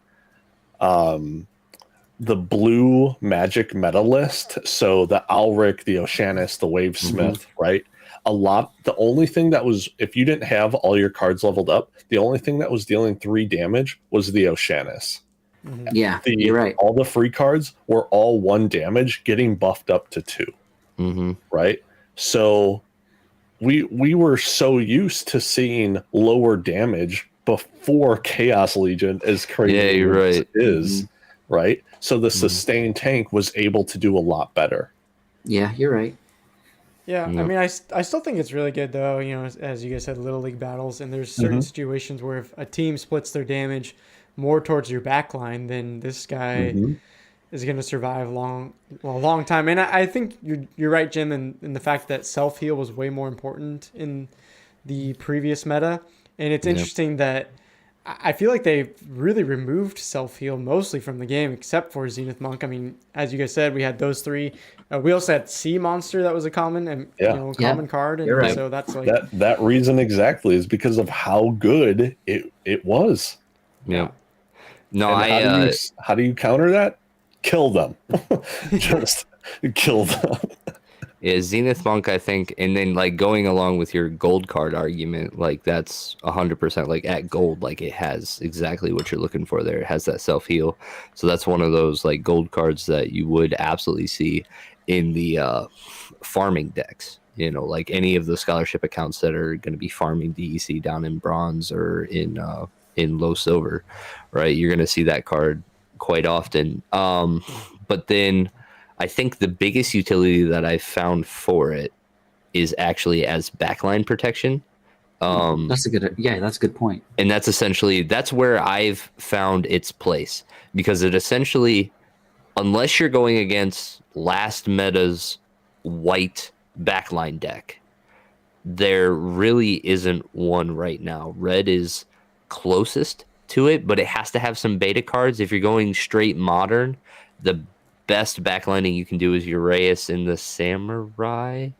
the blue magic meta list. So the Alric, the Oceanus, the Wavesmith, right? The only thing that was, if you didn't have all your cards leveled up, the only thing that was dealing 3 damage was the Oceanus. Yeah, you're right. All the free cards were all 1 damage, getting buffed up to 2. Right? So we were so used to seeing lower damage before Chaos Legion, as crazy as it is, right? So the sustained tank was able to do a lot better. Yeah, you're right. Yeah, I mean, I still think it's really good, though, you know, as you guys said, Little League battles, and there's certain situations where if a team splits their damage more towards your backline, then this guy is going to survive a long time. And I think you're right, Jim, in the fact that self-heal was way more important in the previous meta. And it's interesting that I feel like they really removed self-heal mostly from the game, except for Zenith Monk. I mean, as you guys said, we had those 3. We also had Sea Monster that was a common and common card. And right. so that's like that reason exactly is because of how good it was. Yeah. No, and how do you counter that? Kill them. Just kill them. Yeah, Zenith Monk, I think, and then like going along with your gold card argument, like that's 100% like at gold, like it has exactly what you're looking for there. It has that self heal, so that's one of those like gold cards that you would absolutely see in the farming decks. You know, like any of the scholarship accounts that are going to be farming DEC down in bronze or in low silver, right? You're going to see that card quite often. But then I think the biggest utility that I've found for it is actually as backline protection. That's a good point. And that's where I've found its place, because it essentially, unless you're going against last meta's white backline deck, there really isn't one right now. Red is closest to it, but it has to have some beta cards. If you're going straight modern, the best backlining you can do is Uraeus in the Samurai,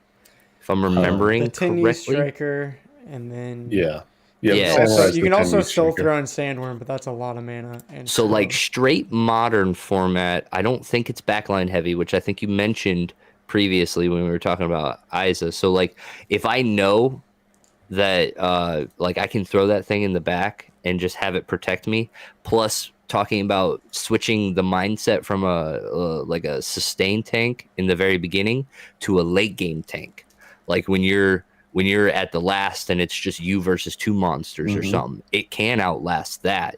if I'm remembering the 10 correctly. Striker, and then Yeah. you can also still throw in Sandworm, but that's a lot of mana. And so like straight modern format, I don't think it's backline heavy, which I think you mentioned previously when we were talking about Isa. So like if I know that like I can throw that thing in the back and just have it protect me, plus talking about switching the mindset from a sustain tank in the very beginning to a late game tank. Like when you're at the last and it's just you versus two monsters or something, it can outlast that,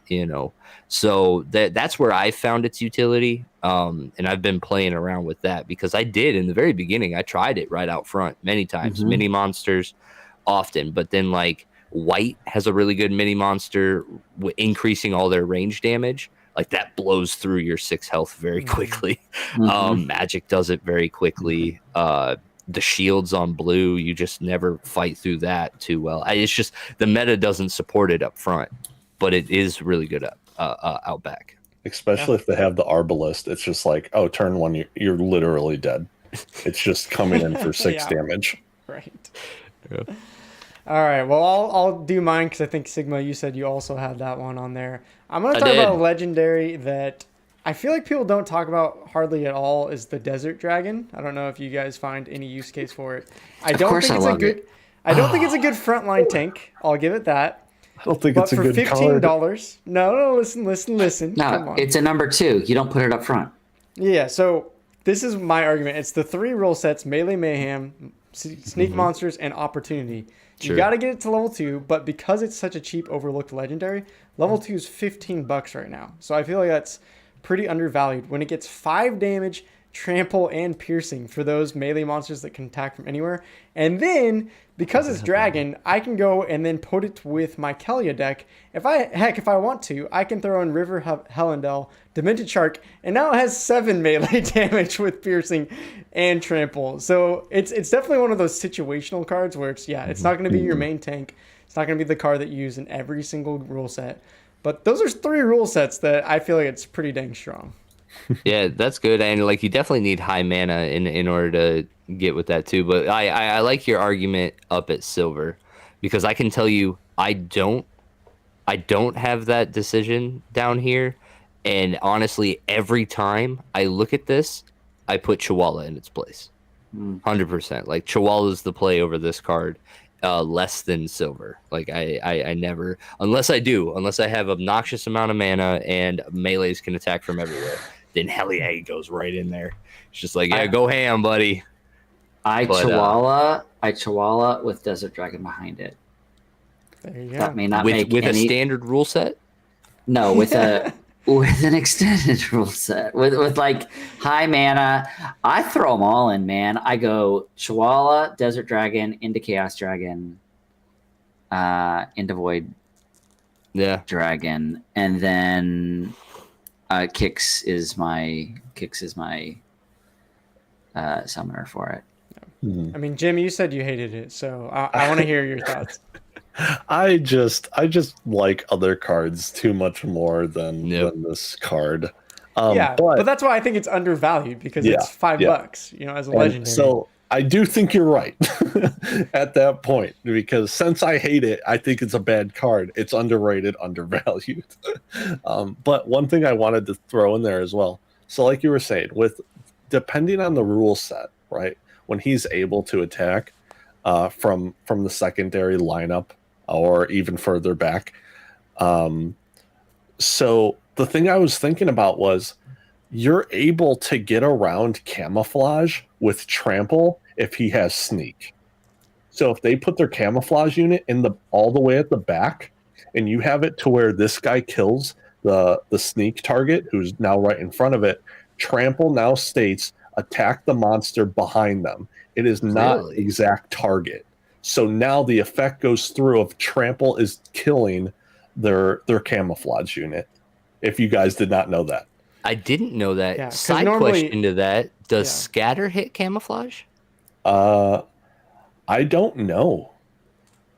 So that's where I found its utility. And I've been playing around with that because I did in the very beginning. I tried it right out front many times, mini monsters often, but then like white has a really good mini monster increasing all their range damage. Like that blows through your 6 health very quickly. Magic does it very quickly. The shields on blue, you just never fight through that too well. It's just the meta doesn't support it up front, but it is really good out back. Especially if they have the Arbalist, it's just like, oh, turn 1, you're literally dead. It's just coming in for 6 damage. Right. Yeah. All right. Well, I'll do mine because I think Sigma, you said you also had that one on there. I'm going to talk about a legendary that I feel like people don't talk about hardly at all is the Desert Dragon. I don't know if you guys find any use case for it. I don't think it's a good frontline tank. I'll give it that. I don't think it's a good card. But for $15, no, listen. No, come on. It's a number 2. You don't put it up front. Yeah, so this is my argument. It's the 3 rule sets: Melee Mayhem, Sneak Monsters, and Opportunity. Sure. You got to get it to level 2, but because it's such a cheap, overlooked legendary, level 2 is $15 right now. So I feel like that's pretty undervalued. When it gets 5 damage, trample, and piercing for those melee monsters that can attack from anywhere. And then, because it's dragon, I can go and then put it with my Kelia deck. If I want to, I can throw in River Helendel, Demented Shark, and now it has 7 melee damage with piercing and trample. So it's definitely one of those situational cards where it's not going to be your main tank. It's not going to be the card that you use in every single rule set. But those are 3 rule sets that I feel like it's pretty dang strong. Yeah, that's good, and like you definitely need high mana in order to get with that too. But I like your argument up at silver because I can tell you I don't have that decision down here, and honestly, every time I look at this, I put Chihuahua in its place, 100%. Like Chihuahua is the play over this card. Less than silver. Like I never, unless I have obnoxious amount of mana and melees can attack from everywhere, then hell yeah, he goes right in there. It's just like, go ham, buddy. Chihuahua with Desert Dragon behind it. There you go. That may not with a standard rule set. No, with an extended rule set with like high mana. I throw them all in, man. I go Chihuahua, Desert Dragon, into Chaos Dragon, into Void Dragon, and then Kix is my summoner for it. I mean, Jim, you said you hated it, so I want to hear your thoughts. I just like other cards too much more than this card. But that's why I think it's undervalued because it's $5, as a legendary. So I do think you're right at that point because since I hate it, I think it's a bad card. It's underrated, undervalued. But one thing I wanted to throw in there as well. So like you were saying, depending on the rule set, right? When he's able to attack from the secondary lineup or even further back. So the thing I was thinking about was you're able to get around camouflage with trample if he has sneak. So if they put their camouflage unit all the way at the back and you have it to where this guy kills the sneak target who's now right in front of it, trample now states attack the monster behind them. It is not exact target. So now the effect goes through of trample is killing their camouflage unit. If you guys did not know that. I didn't know that. Yeah, side question to that, does scatter hit camouflage? I don't know.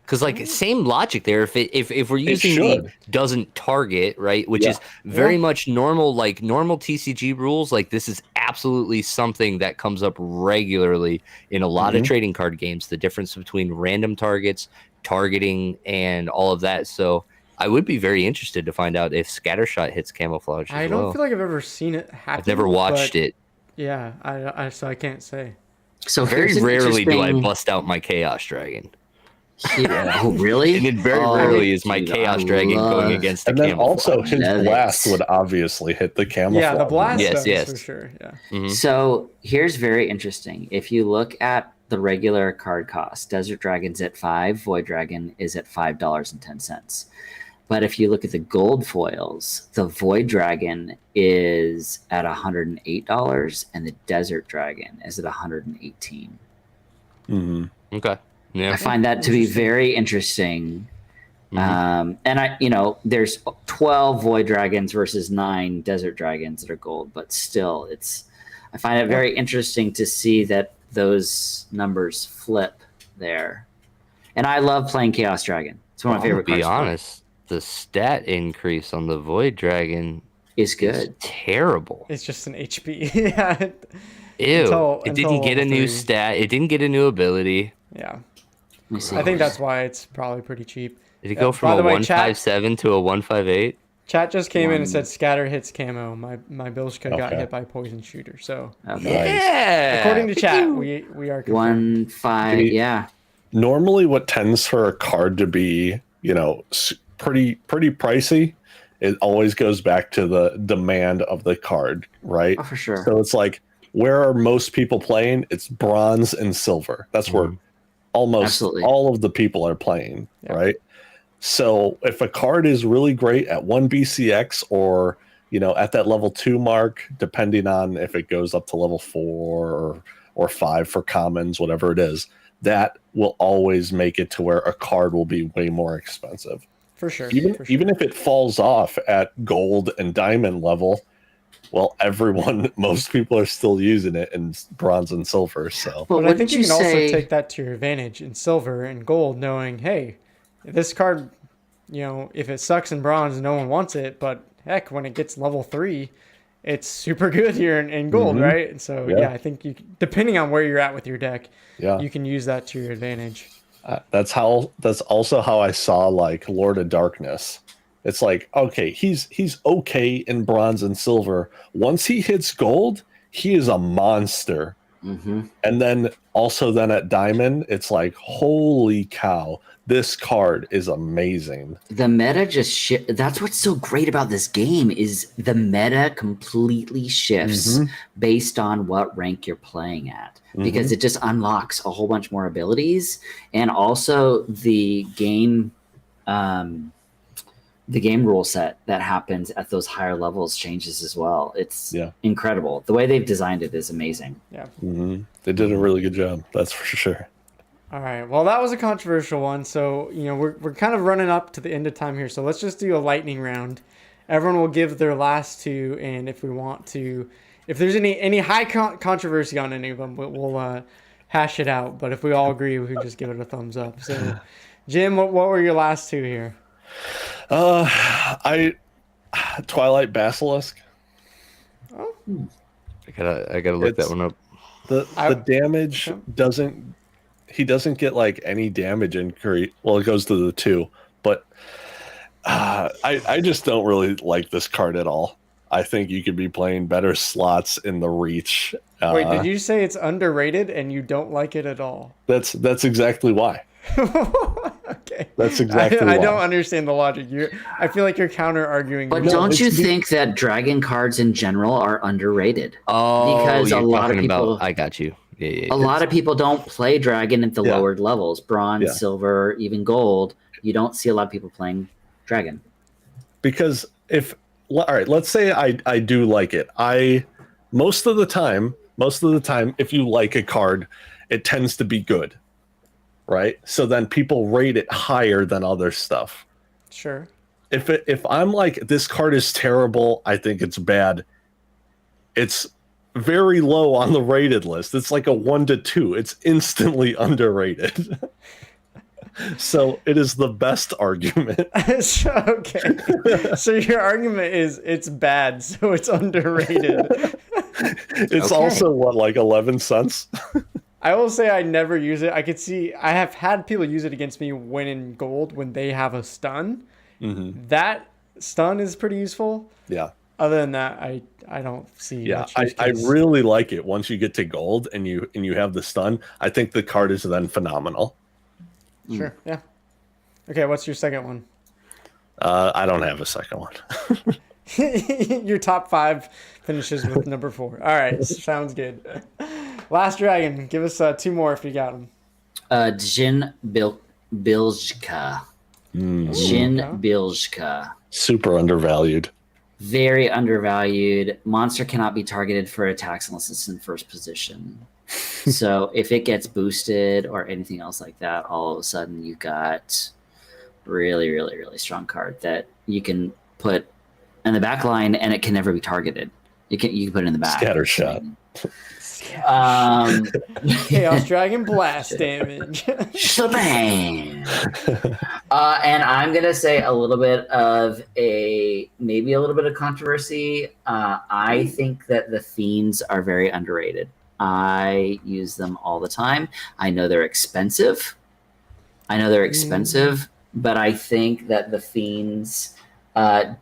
Because like same logic there. If we're using the doesn't target, right, which is very much normal, like normal TCG rules, like this is absolutely something that comes up regularly in a lot of trading card games. The difference between random targets, targeting, and all of that. So I would be very interested to find out if Scattershot hits camouflage. I don't feel like I've ever seen it happen. I've never watched it. Yeah, so I can't say. So very rarely do I bust out my Chaos Dragon. Yeah. Oh, really? And then very rarely is my Chaos Dragon going against the And then camouflage. also his Love blast it. would obviously hit the camouflage. Yeah, the blast Yes, does yes. for sure. Yeah. Mhm. So here's very interesting. If you look at the regular card cost, Desert Dragon's at $5, Void Dragon is at $5.10. But if you look at the gold foils, the Void Dragon is at $108 and the Desert Dragon is at $118. Okay. Yeah. I find that to be very interesting. And there's 12 Void Dragons versus 9 Desert Dragons that are gold, but still, I find it very interesting to see that those numbers flip there. And I love playing Chaos Dragon. It's one of my favorite To be cards. honest, the stat increase on the Void Dragon Is is good. terrible. It's just an HP. Yeah. Ew. It didn't get a level new 3. stat. It didn't get a new ability. Yeah. Let me see. I think that's why it's probably pretty cheap. Did it go By from a the way, 157 to a 158? Chat just came in and said scatter hits camo. My Bilshka got Okay. hit by poison shooter. So Okay. Yeah. according to chat, we are confirmed. 1-5. Yeah. Normally, what tends for a card to be, pretty pricey, it always goes back to the demand of the card, right? Oh, for sure. So it's like, where are most people playing? It's bronze and silver. That's where almost Absolutely. all of the people are playing, Yeah. right? So if a card is really great at 1 BCX or, at that level 2 mark, depending on if it goes up to level 4 or 5 for commons, whatever it is, that will always make it to where a card will be way more expensive. For sure. Even if it falls off at gold and diamond level, well, most people are still using it in bronze and silver. So, But I what think did you can also say? take that to your advantage in silver and gold, knowing, hey, this card, if it sucks in bronze, no one wants it. But heck, when it gets level 3, it's super good here in gold, right? And so, Yeah. I think depending on where you're at with your deck, yeah, you can use that to your advantage. that's also how I saw like Lord of Darkness. It's like, okay, he's okay in bronze and silver. Once he hits gold, he is a monster. And then at diamond, it's like, holy cow, this card is amazing. The meta just that's what's so great about this game is the meta completely shifts based on what rank you're playing at, because it just unlocks a whole bunch more abilities, and also the game rule set that happens at those higher levels changes as well. It's incredible. The way they've designed it is amazing. Yeah. They did a really good job, that's for sure. All right. Well, that was a controversial one. So, we're kind of running up to the end of time here. So let's just do a lightning round. Everyone will give their last two, and if there's any high controversy on any of them, we'll hash it out. But if we all agree, we can just give it a thumbs up. So, Jim, what were your last two here? Twilight Basilisk. Oh. I gotta look that one up. The damage he doesn't get like any damage increase. Well, it goes to the 2, but I just don't really like this card at all. I think you could be playing better slots in the reach. Wait, did you say it's underrated and you don't like it at all? That's exactly why. Okay. That's exactly I why. don't understand the logic. I feel like you're counter arguing. But don't you think that dragon cards in general are underrated? Oh, Because a you're lot of talking people- about, I got you. Yeah. A lot of people don't play dragon at the Yeah. lowered levels, bronze, Yeah. silver, even gold. You don't see a lot of people playing dragon. Because all right, let's say I do like it. Most of the time, if you like a card, it tends to be good, right? So then people rate it higher than other stuff. Sure. If I'm like, this card is terrible, I think it's bad, it's very low on the rated list. It's like a 1 to 2. It's instantly underrated. So it is the best argument. Okay. So your argument is it's bad, so it's underrated. It's Okay. also like 11 cents. I will say I never use it. I have had people use it against me when in gold when they have a stun. That stun is pretty useful. Yeah. Other than that, I don't see. Yeah, much use I case. really like it once you get to gold and you have the stun. I think the card is then phenomenal. Sure. Yeah. Okay. What's your second one? I don't have a second one. Your top 5 finishes with number 4. All right. Sounds good. Last Dragon. Give us 2 more if you got them. Jin Biljka. Jin Biljka. Super undervalued. Very undervalued. Monster cannot be targeted for attacks unless it's in first position. So if it gets boosted or anything else like that, all of a sudden you got really, really, really strong card that you can put in the back line and it can never be targeted. You can put it in the back. Scatter shot. Chaos Dragon blast damage. Shabam! And I'm gonna say a little bit of maybe a little bit of controversy. I think that the Fiends are very underrated. I use them all the time. I know they're expensive. But I think that the Fiends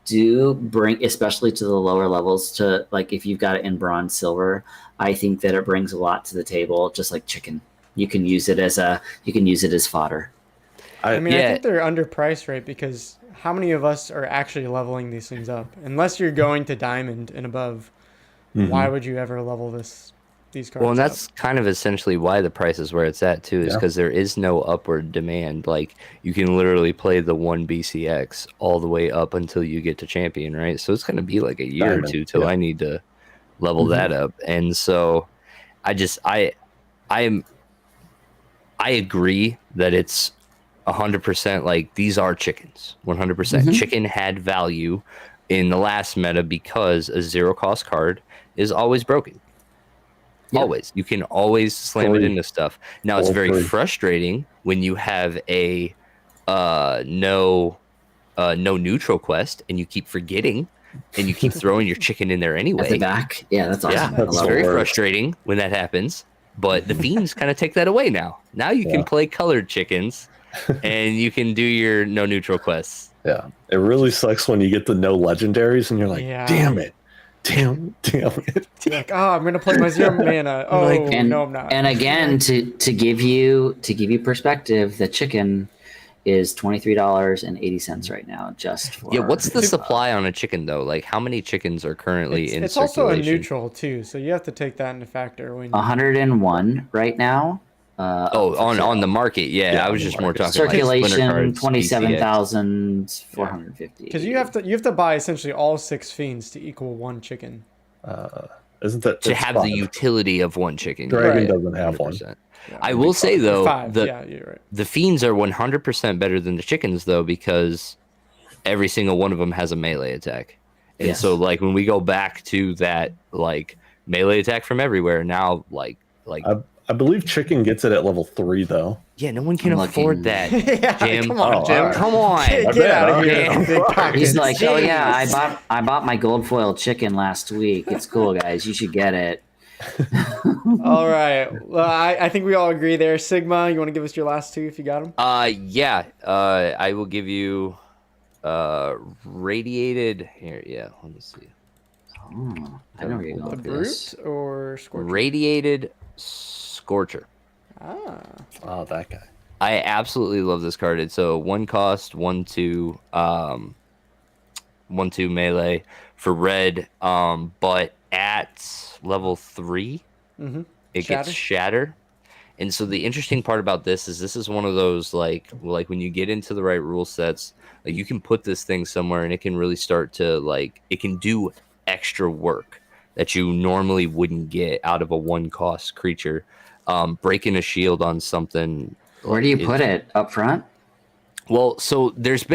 do bring, especially to the lower levels, to like if you've got it in bronze, silver, I think that it brings a lot to the table, just like chicken. You can use it as fodder. I think they're underpriced, right? Because how many of us are actually leveling these things up? Unless you're going to diamond and above, why would you ever level these cards? Well, and that's kind of essentially why the price is where it's at too, is because there is no upward demand. Like you can literally play the 1 BCX all the way up until you get to champion, right? So it's going to be like a year or two till I need to level that up. And so I agree that it's 100% like these are chickens. 100% chicken had value in the last meta because a 0 cost card is always broken. Yep. Always. You can always slam it into stuff. Now it's very frustrating when you have a no neutral quest and you keep forgetting and you keep throwing your chicken in there anyway. At the back? Yeah, that's awesome. Yeah, it's very frustrating when that happens. But the Fiends kind of take that away now. Now you can play colored chickens and you can do your no neutral quests. Yeah. It really sucks when you get the no legendaries and you're like, damn it. Damn it. Like, I'm gonna play my 0 mana. Oh, no, I'm not. And again, to give you perspective, the chicken is $23.80 right now, just for what's the supply on a chicken though? Like how many chickens are currently in it's circulation? Also a neutral too, so you have to take that into factor when 101 right now. On the market, I was just more talking circulation, 27,450. Because you have to buy essentially all 6 Fiends to equal 1 chicken. Isn't that to have the utility of 1 chicken? Dragon doesn't have 1. Yeah, I will say though, you're right. The Fiends are 100% better than the chickens though, because every single one of them has a melee attack, and so like when we go back to that like melee attack from everywhere now, like. I believe chicken gets it at level 3 though. Yeah, no one can afford that. Jim, come on, Jim. Come on. Get out of here. He's like, oh yeah, I bought my gold foil chicken last week. It's cool, guys. You should get it. All right. Well, I think we all agree there. Sigma, you want to give us your last 2 if you got them? I will give you radiated here. Yeah, let me see. Oh, I know where you're going. The Brute or Scorcher? Radiated Scorcher. Oh, that guy. I absolutely love this card. It's a 1 cost, 1/2, 1/2 melee for red. But at level 3, it gets shatter. And so the interesting part about this is one of those like when you get into the right rule sets, like you can put this thing somewhere and it can really start to like it can do extra work that you normally wouldn't get out of a 1 cost creature. Breaking a shield on something. Where do you put it? Up front? Well, so there's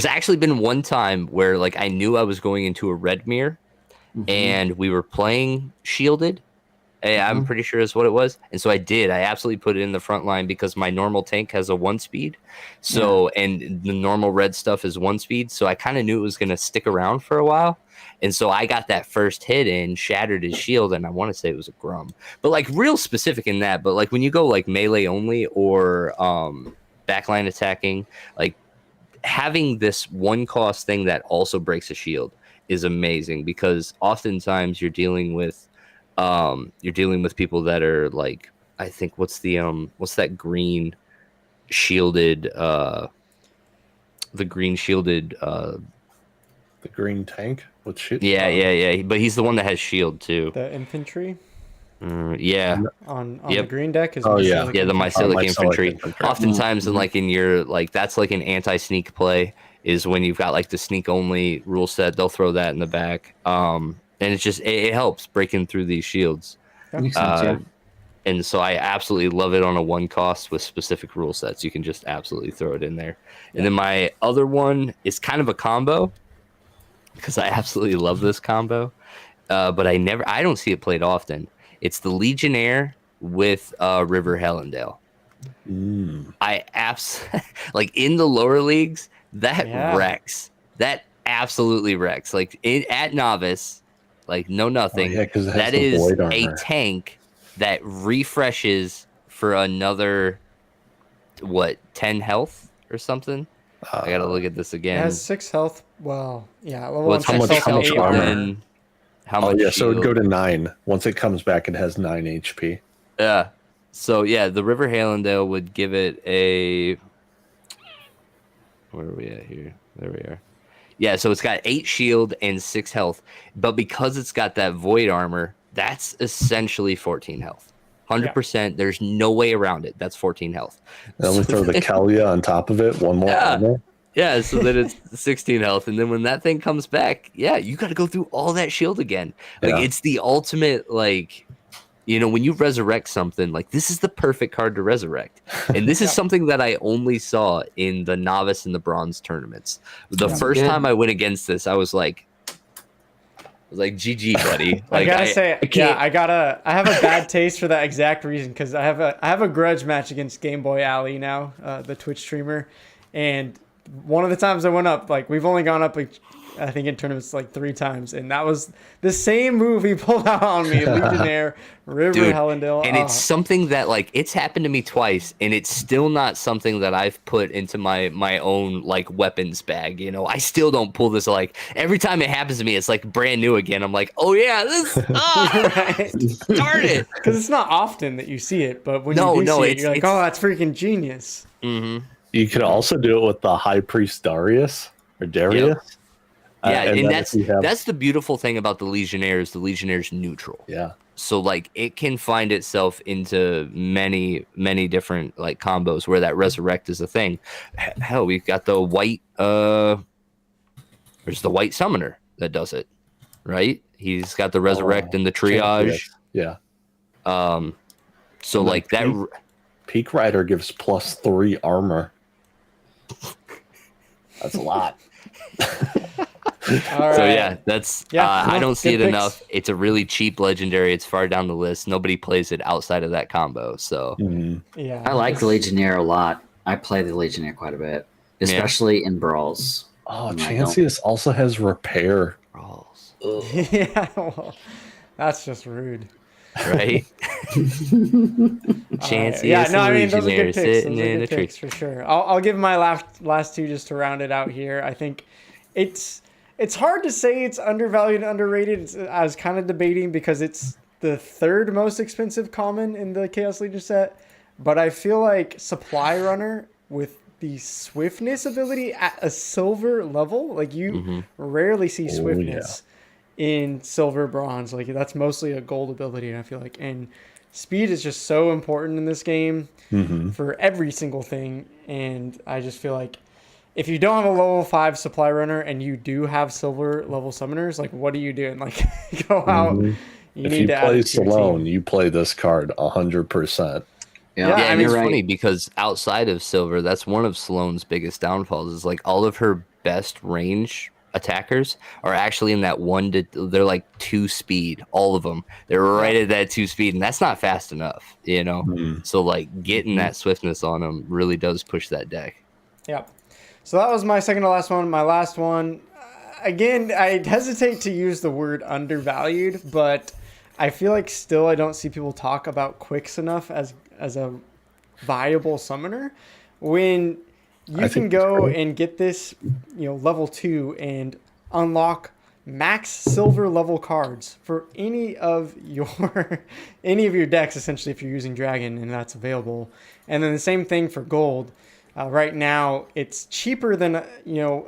actually been one time where like I knew I was going into a red mirror and we were playing shielded. I'm pretty sure that's what it was. And so I absolutely put it in the front line because my normal tank has a 1 speed. So, and the normal red stuff is 1 speed. So I kind of knew it was going to stick around for a while. And so I got that first hit in, shattered his shield, and I want to say it was a Grum. But like real specific in that. But like when you go like melee only or backline attacking, like having this 1 cost thing that also breaks a shield is amazing because oftentimes you're dealing with people that are like, I think what's that green shielded, the green shielded. The green tank with shit. Yeah. But he's the one that has shield too. The infantry Yeah. on Yep. the green deck is Oh, yeah. Mycelic Yeah, the infantry. Mycelic Mycelic infantry. infantry. Oftentimes, in like in your like that's like an anti-sneak play is when you've got like the sneak only rule set. They'll throw that in the back, and it's just it helps breaking through these shields. Makes sense, yeah. And so I absolutely love it on a one cost with specific rule sets. You can just absolutely throw it in there. And then my other one is kind of a combo because I absolutely love this combo, but I don't see it played often. It's the Legionnaire with River Hellendale. I like in the lower leagues that wrecks. That absolutely wrecks. Like at novice, like no nothing. Oh, yeah, 'cause it has that the is void a armor. tank that refreshes for another 10 health or something. I gotta look at this It again. has 6 health. Well, yeah. Level Well, it's 1, how 6 much- health, how much 8 armor? Then how Oh much? yeah, so it'd go shield? to 9. Once it comes back, it has 9 HP. Yeah. So yeah, the River Hallandale would give it a. Where are we at here? There we are. Yeah, so it's got 8 shield and 6 health, but because it's got that void armor, that's essentially 14 health. 100%. There's no way around it. That's 14 health. Then we throw the Kalia on top of it. One more armor. Yeah, so then it's 16 health, and then when that thing comes back, yeah, you got to go through all that shield again. Like Yeah. it's the ultimate, like, you know, when you resurrect something, like this is the perfect card to resurrect, and this is something that I only saw in the novice and the bronze tournaments. The first good. time I went against this, I was like, GG, buddy. I Like, gotta say, can't- I have a bad taste for that exact reason because I have a grudge match against Game Boy Alley now, the Twitch streamer, and one of the times I went up, like we've only gone up, like, I think in tournaments like 3 times, and that was the same move he pulled out on me, Legionnaire, River Dude, Hellendale. and it's something that like it's happened to me twice, and it's still not something that I've put into my own like weapons bag. You know, I still don't pull this. Like every time it happens to me, it's like brand new again. I'm like, oh yeah, this right. darn it. Because it's not often that you see it, but when No, you do no, see it, it's- you're like, it's- oh, that's freaking genius. Mm-hmm. You could also do it with the High Priest Darius or Darius. Yep. Yeah, and then that's if you have- that's the beautiful thing about the Legionnaires. The Legionnaire's neutral. yeah. So like it can find itself into many different like combos where that resurrect is a thing. Hell, we've got the white there's the white summoner that does it, right? He's got the resurrect and the triage. Yeah. So And like that then Peak Rider gives +3 armor. That's a lot. All right. So yeah, that's I don't see it good enough. picks. It's a really cheap legendary. It's far down the list. Nobody plays it outside of that combo. So Yeah, I like the Legionnaire a lot. I play the Legionnaire quite a bit, especially in brawls. Oh, And I Chancius also has repair. Brawls, Yeah, well, that's just rude. right? Chancy, Yeah, no, I mean those are Legionnaire good picks. sitting Those are in a good tree. picks for sure. I'll give my last 2 just to round it out here. I think it's hard to say it's undervalued and underrated. I was kind of debating because it's the 3rd most expensive common in the Chaos Legion set, but I feel like Supply Runner with the swiftness ability at a silver level, like you rarely see swiftness in silver bronze. Like that's mostly a gold ability, and I feel like, and speed is just so important in this game for every single thing. And I just feel like if you don't have a level 5 supply runner and you do have silver level summoners, like what are you doing? Like go out. You If need you to add play it to your Salone, team. you play this card 100%. Yeah, Yeah, I and mean, it's you're right. funny because outside of Silver, that's one of Sloane's biggest downfalls. Is like all of her best range attackers are actually in that they're like 2 speed. All of them, they're right at that 2 speed, and that's not fast enough, you know. So like getting that swiftness on them really does push that deck. Yep. So that was my second to last one. My last one, again, I hesitate to use the word undervalued, but I feel like still I don't see people talk about Quicks enough as a viable summoner. When you I can think it's go great. and get this, level 2 and unlock max silver level cards for any of your decks, essentially, if you're using Dragon and that's available. And then the same thing for gold. Right now, it's cheaper than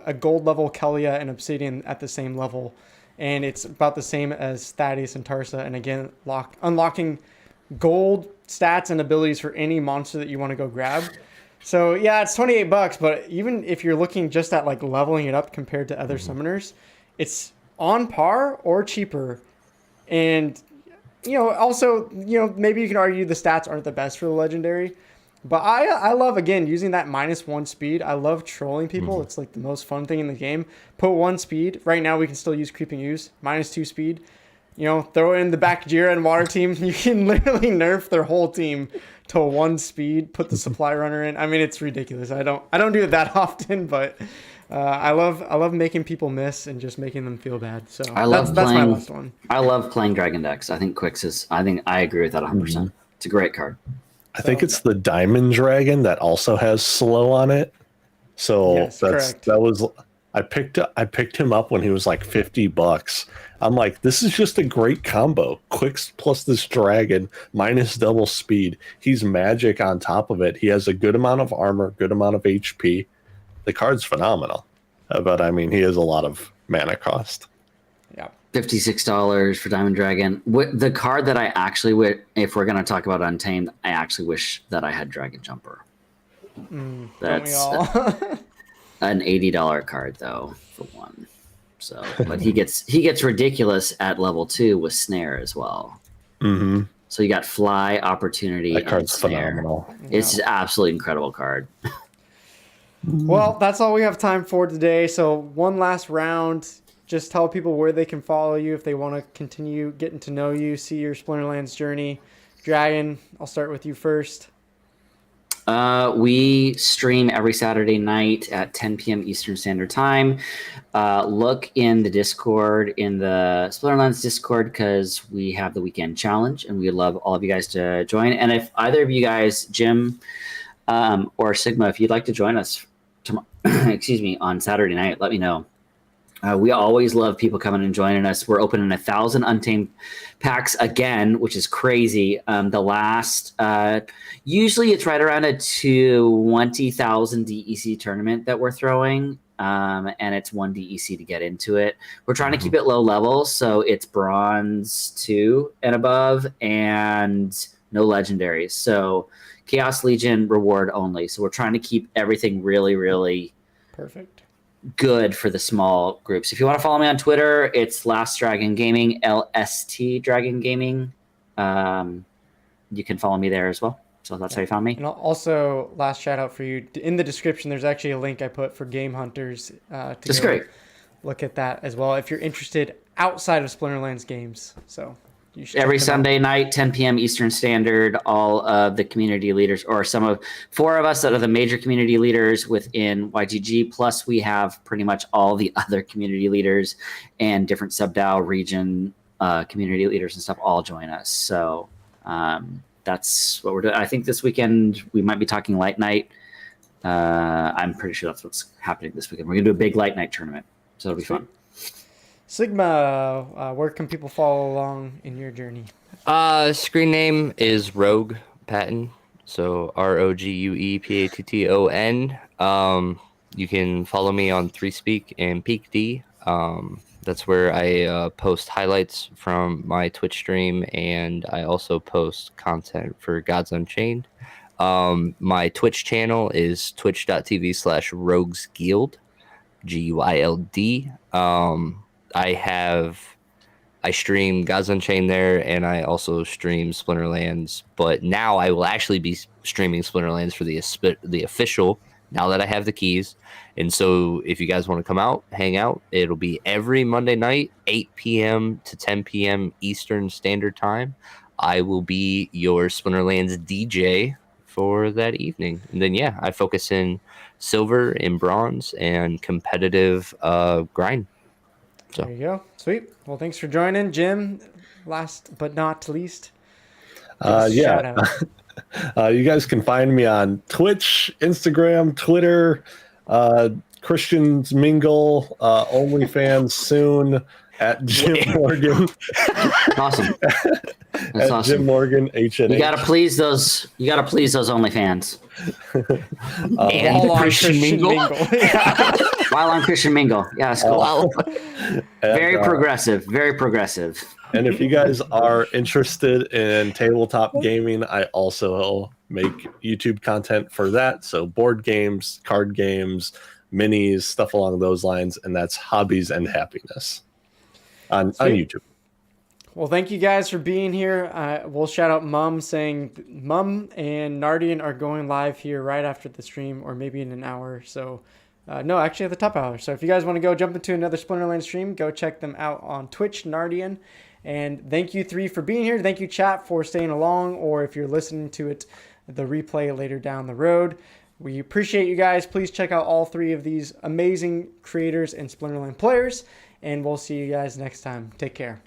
a gold level Kelia and Obsidian at the same level, and it's about the same as Thaddeus and Tarsa. And again, unlocking gold stats and abilities for any monster that you want to go grab. So yeah, it's $28, but even if you're looking just at like leveling it up compared to other summoners, it's on par or cheaper. And also, maybe you can argue the stats aren't the best for the legendary. But I love, again, using that -1 speed. I love trolling people. It's like the most fun thing in the game. Put 1 speed. Right now we can still use Creeping Ooze. -2 speed. Throw in the back Jira and Water team. You can literally nerf their whole team to 1 speed. Put the supply runner in. I mean, it's ridiculous. I don't do it that often, but I love making people miss and just making them feel bad. So that's my last one. I love playing Dragon decks. I think Quicks is. I agree with that 100%. It's a great card. I think it's the Diamond Dragon that also has slow on it. So yes, that was I picked him up when he was like $50. I'm like, this is just a great combo. Quicks plus this dragon minus double speed. He's magic on top of it. He has a good amount of armor, good amount of HP. The card's phenomenal. But I mean, he has a lot of mana cost. Yeah. $56 for Diamond Dragon. The card that I actually would, if we're going to talk about Untamed, I actually wish that I had Dragon Jumper. That's an $80 card though for one. So, but he gets ridiculous at level 2 with Snare as well. Mm-hmm. So you got Fly, Opportunity, that card's and Snare. phenomenal. It's an absolutely incredible card. Well, that's all we have time for today. So one last round. Just tell people where they can follow you if they want to continue getting to know you, see your Splinterlands journey. Dragon, I'll start with you first. We stream every Saturday night at 10 p.m. Eastern Standard Time. Look in the Discord, in the Splinterlands Discord, because we have the weekend challenge, and we'd love all of you guys to join. And if either of you guys, Jim or Sigma, if you'd like to join us tomorrow, on Saturday night, let me know. We always love people coming and joining us. We're opening 1,000 Untamed packs again, which is crazy. The last, usually it's right around a 20,000 DEC tournament that we're throwing, and it's 1 DEC to get into it. We're trying to keep it low level, so it's bronze 2 and above, and no legendaries. So Chaos Legion reward only. So we're trying to keep everything really, really perfect. Good for the small groups. If you want to follow me on Twitter, it's Last Dragon Gaming, LST Dragon Gaming. You can follow me there as well. So that's how you found me. And also, last shout out for you. In the description, there's actually a link I put for Game Hunters to That's great. Look at that as well if you're interested outside of Splinterlands games. So you should every Sunday night, 10 p.m. Eastern Standard, all of the community leaders, or 4 of us that are the major community leaders within YGG, plus we have pretty much all the other community leaders and different sub-DAO region community leaders and stuff all join us. So that's what we're doing. I think this weekend we might be talking Light Night. I'm pretty sure that's what's happening this weekend. We're going to do a big Light Night tournament, so it'll be fun. Sigma, where can people follow along in your journey? Screen name is Rogue Patton, so ROGUEPATTON. You can follow me on 3Speak and Peak D. That's where I post highlights from my Twitch stream, and I also post content for Gods Unchained. My Twitch channel is twitch.tv/roguesguild, GUILD. I stream Gods Unchained there, and I also stream Splinterlands. But now I will actually be streaming Splinterlands for the official, now that I have the keys. And so if you guys want to come out, hang out, it'll be every Monday night, 8 p.m. to 10 p.m. Eastern Standard Time. I will be your Splinterlands DJ for that evening. And then, yeah, I focus in silver and bronze and competitive grind. So. There you go. Sweet. Well, thanks for joining, Jim. Last but not least. You guys can find me on Twitch, Instagram, Twitter, Christians Mingle, OnlyFans soon. at Jim Morgan. Awesome. At That's awesome. Jim Morgan HNH. You gotta please those. You gotta please those OnlyFans. And All on Christian Mingle. Yeah. While on Christian Mingle, yeah, it's cool. Very And, progressive. Very progressive. And if you guys are interested in tabletop gaming, I also make YouTube content for that. So board games, card games, minis, stuff along those lines. And that's Hobbies and Happiness on YouTube. Well, thank you guys for being here. We'll shout out Mum, saying Mum and Nardian are going live here right after the stream, or maybe in an hour. So, no, actually at the top hour. So if you guys want to go jump into another Splinterland stream, go check them out on Twitch, Nardian. And thank you 3 for being here. Thank you chat for staying along, or if you're listening to it, the replay later down the road. We appreciate you guys. Please check out all 3 of these amazing creators and Splinterland players, and we'll see you guys next time. Take care.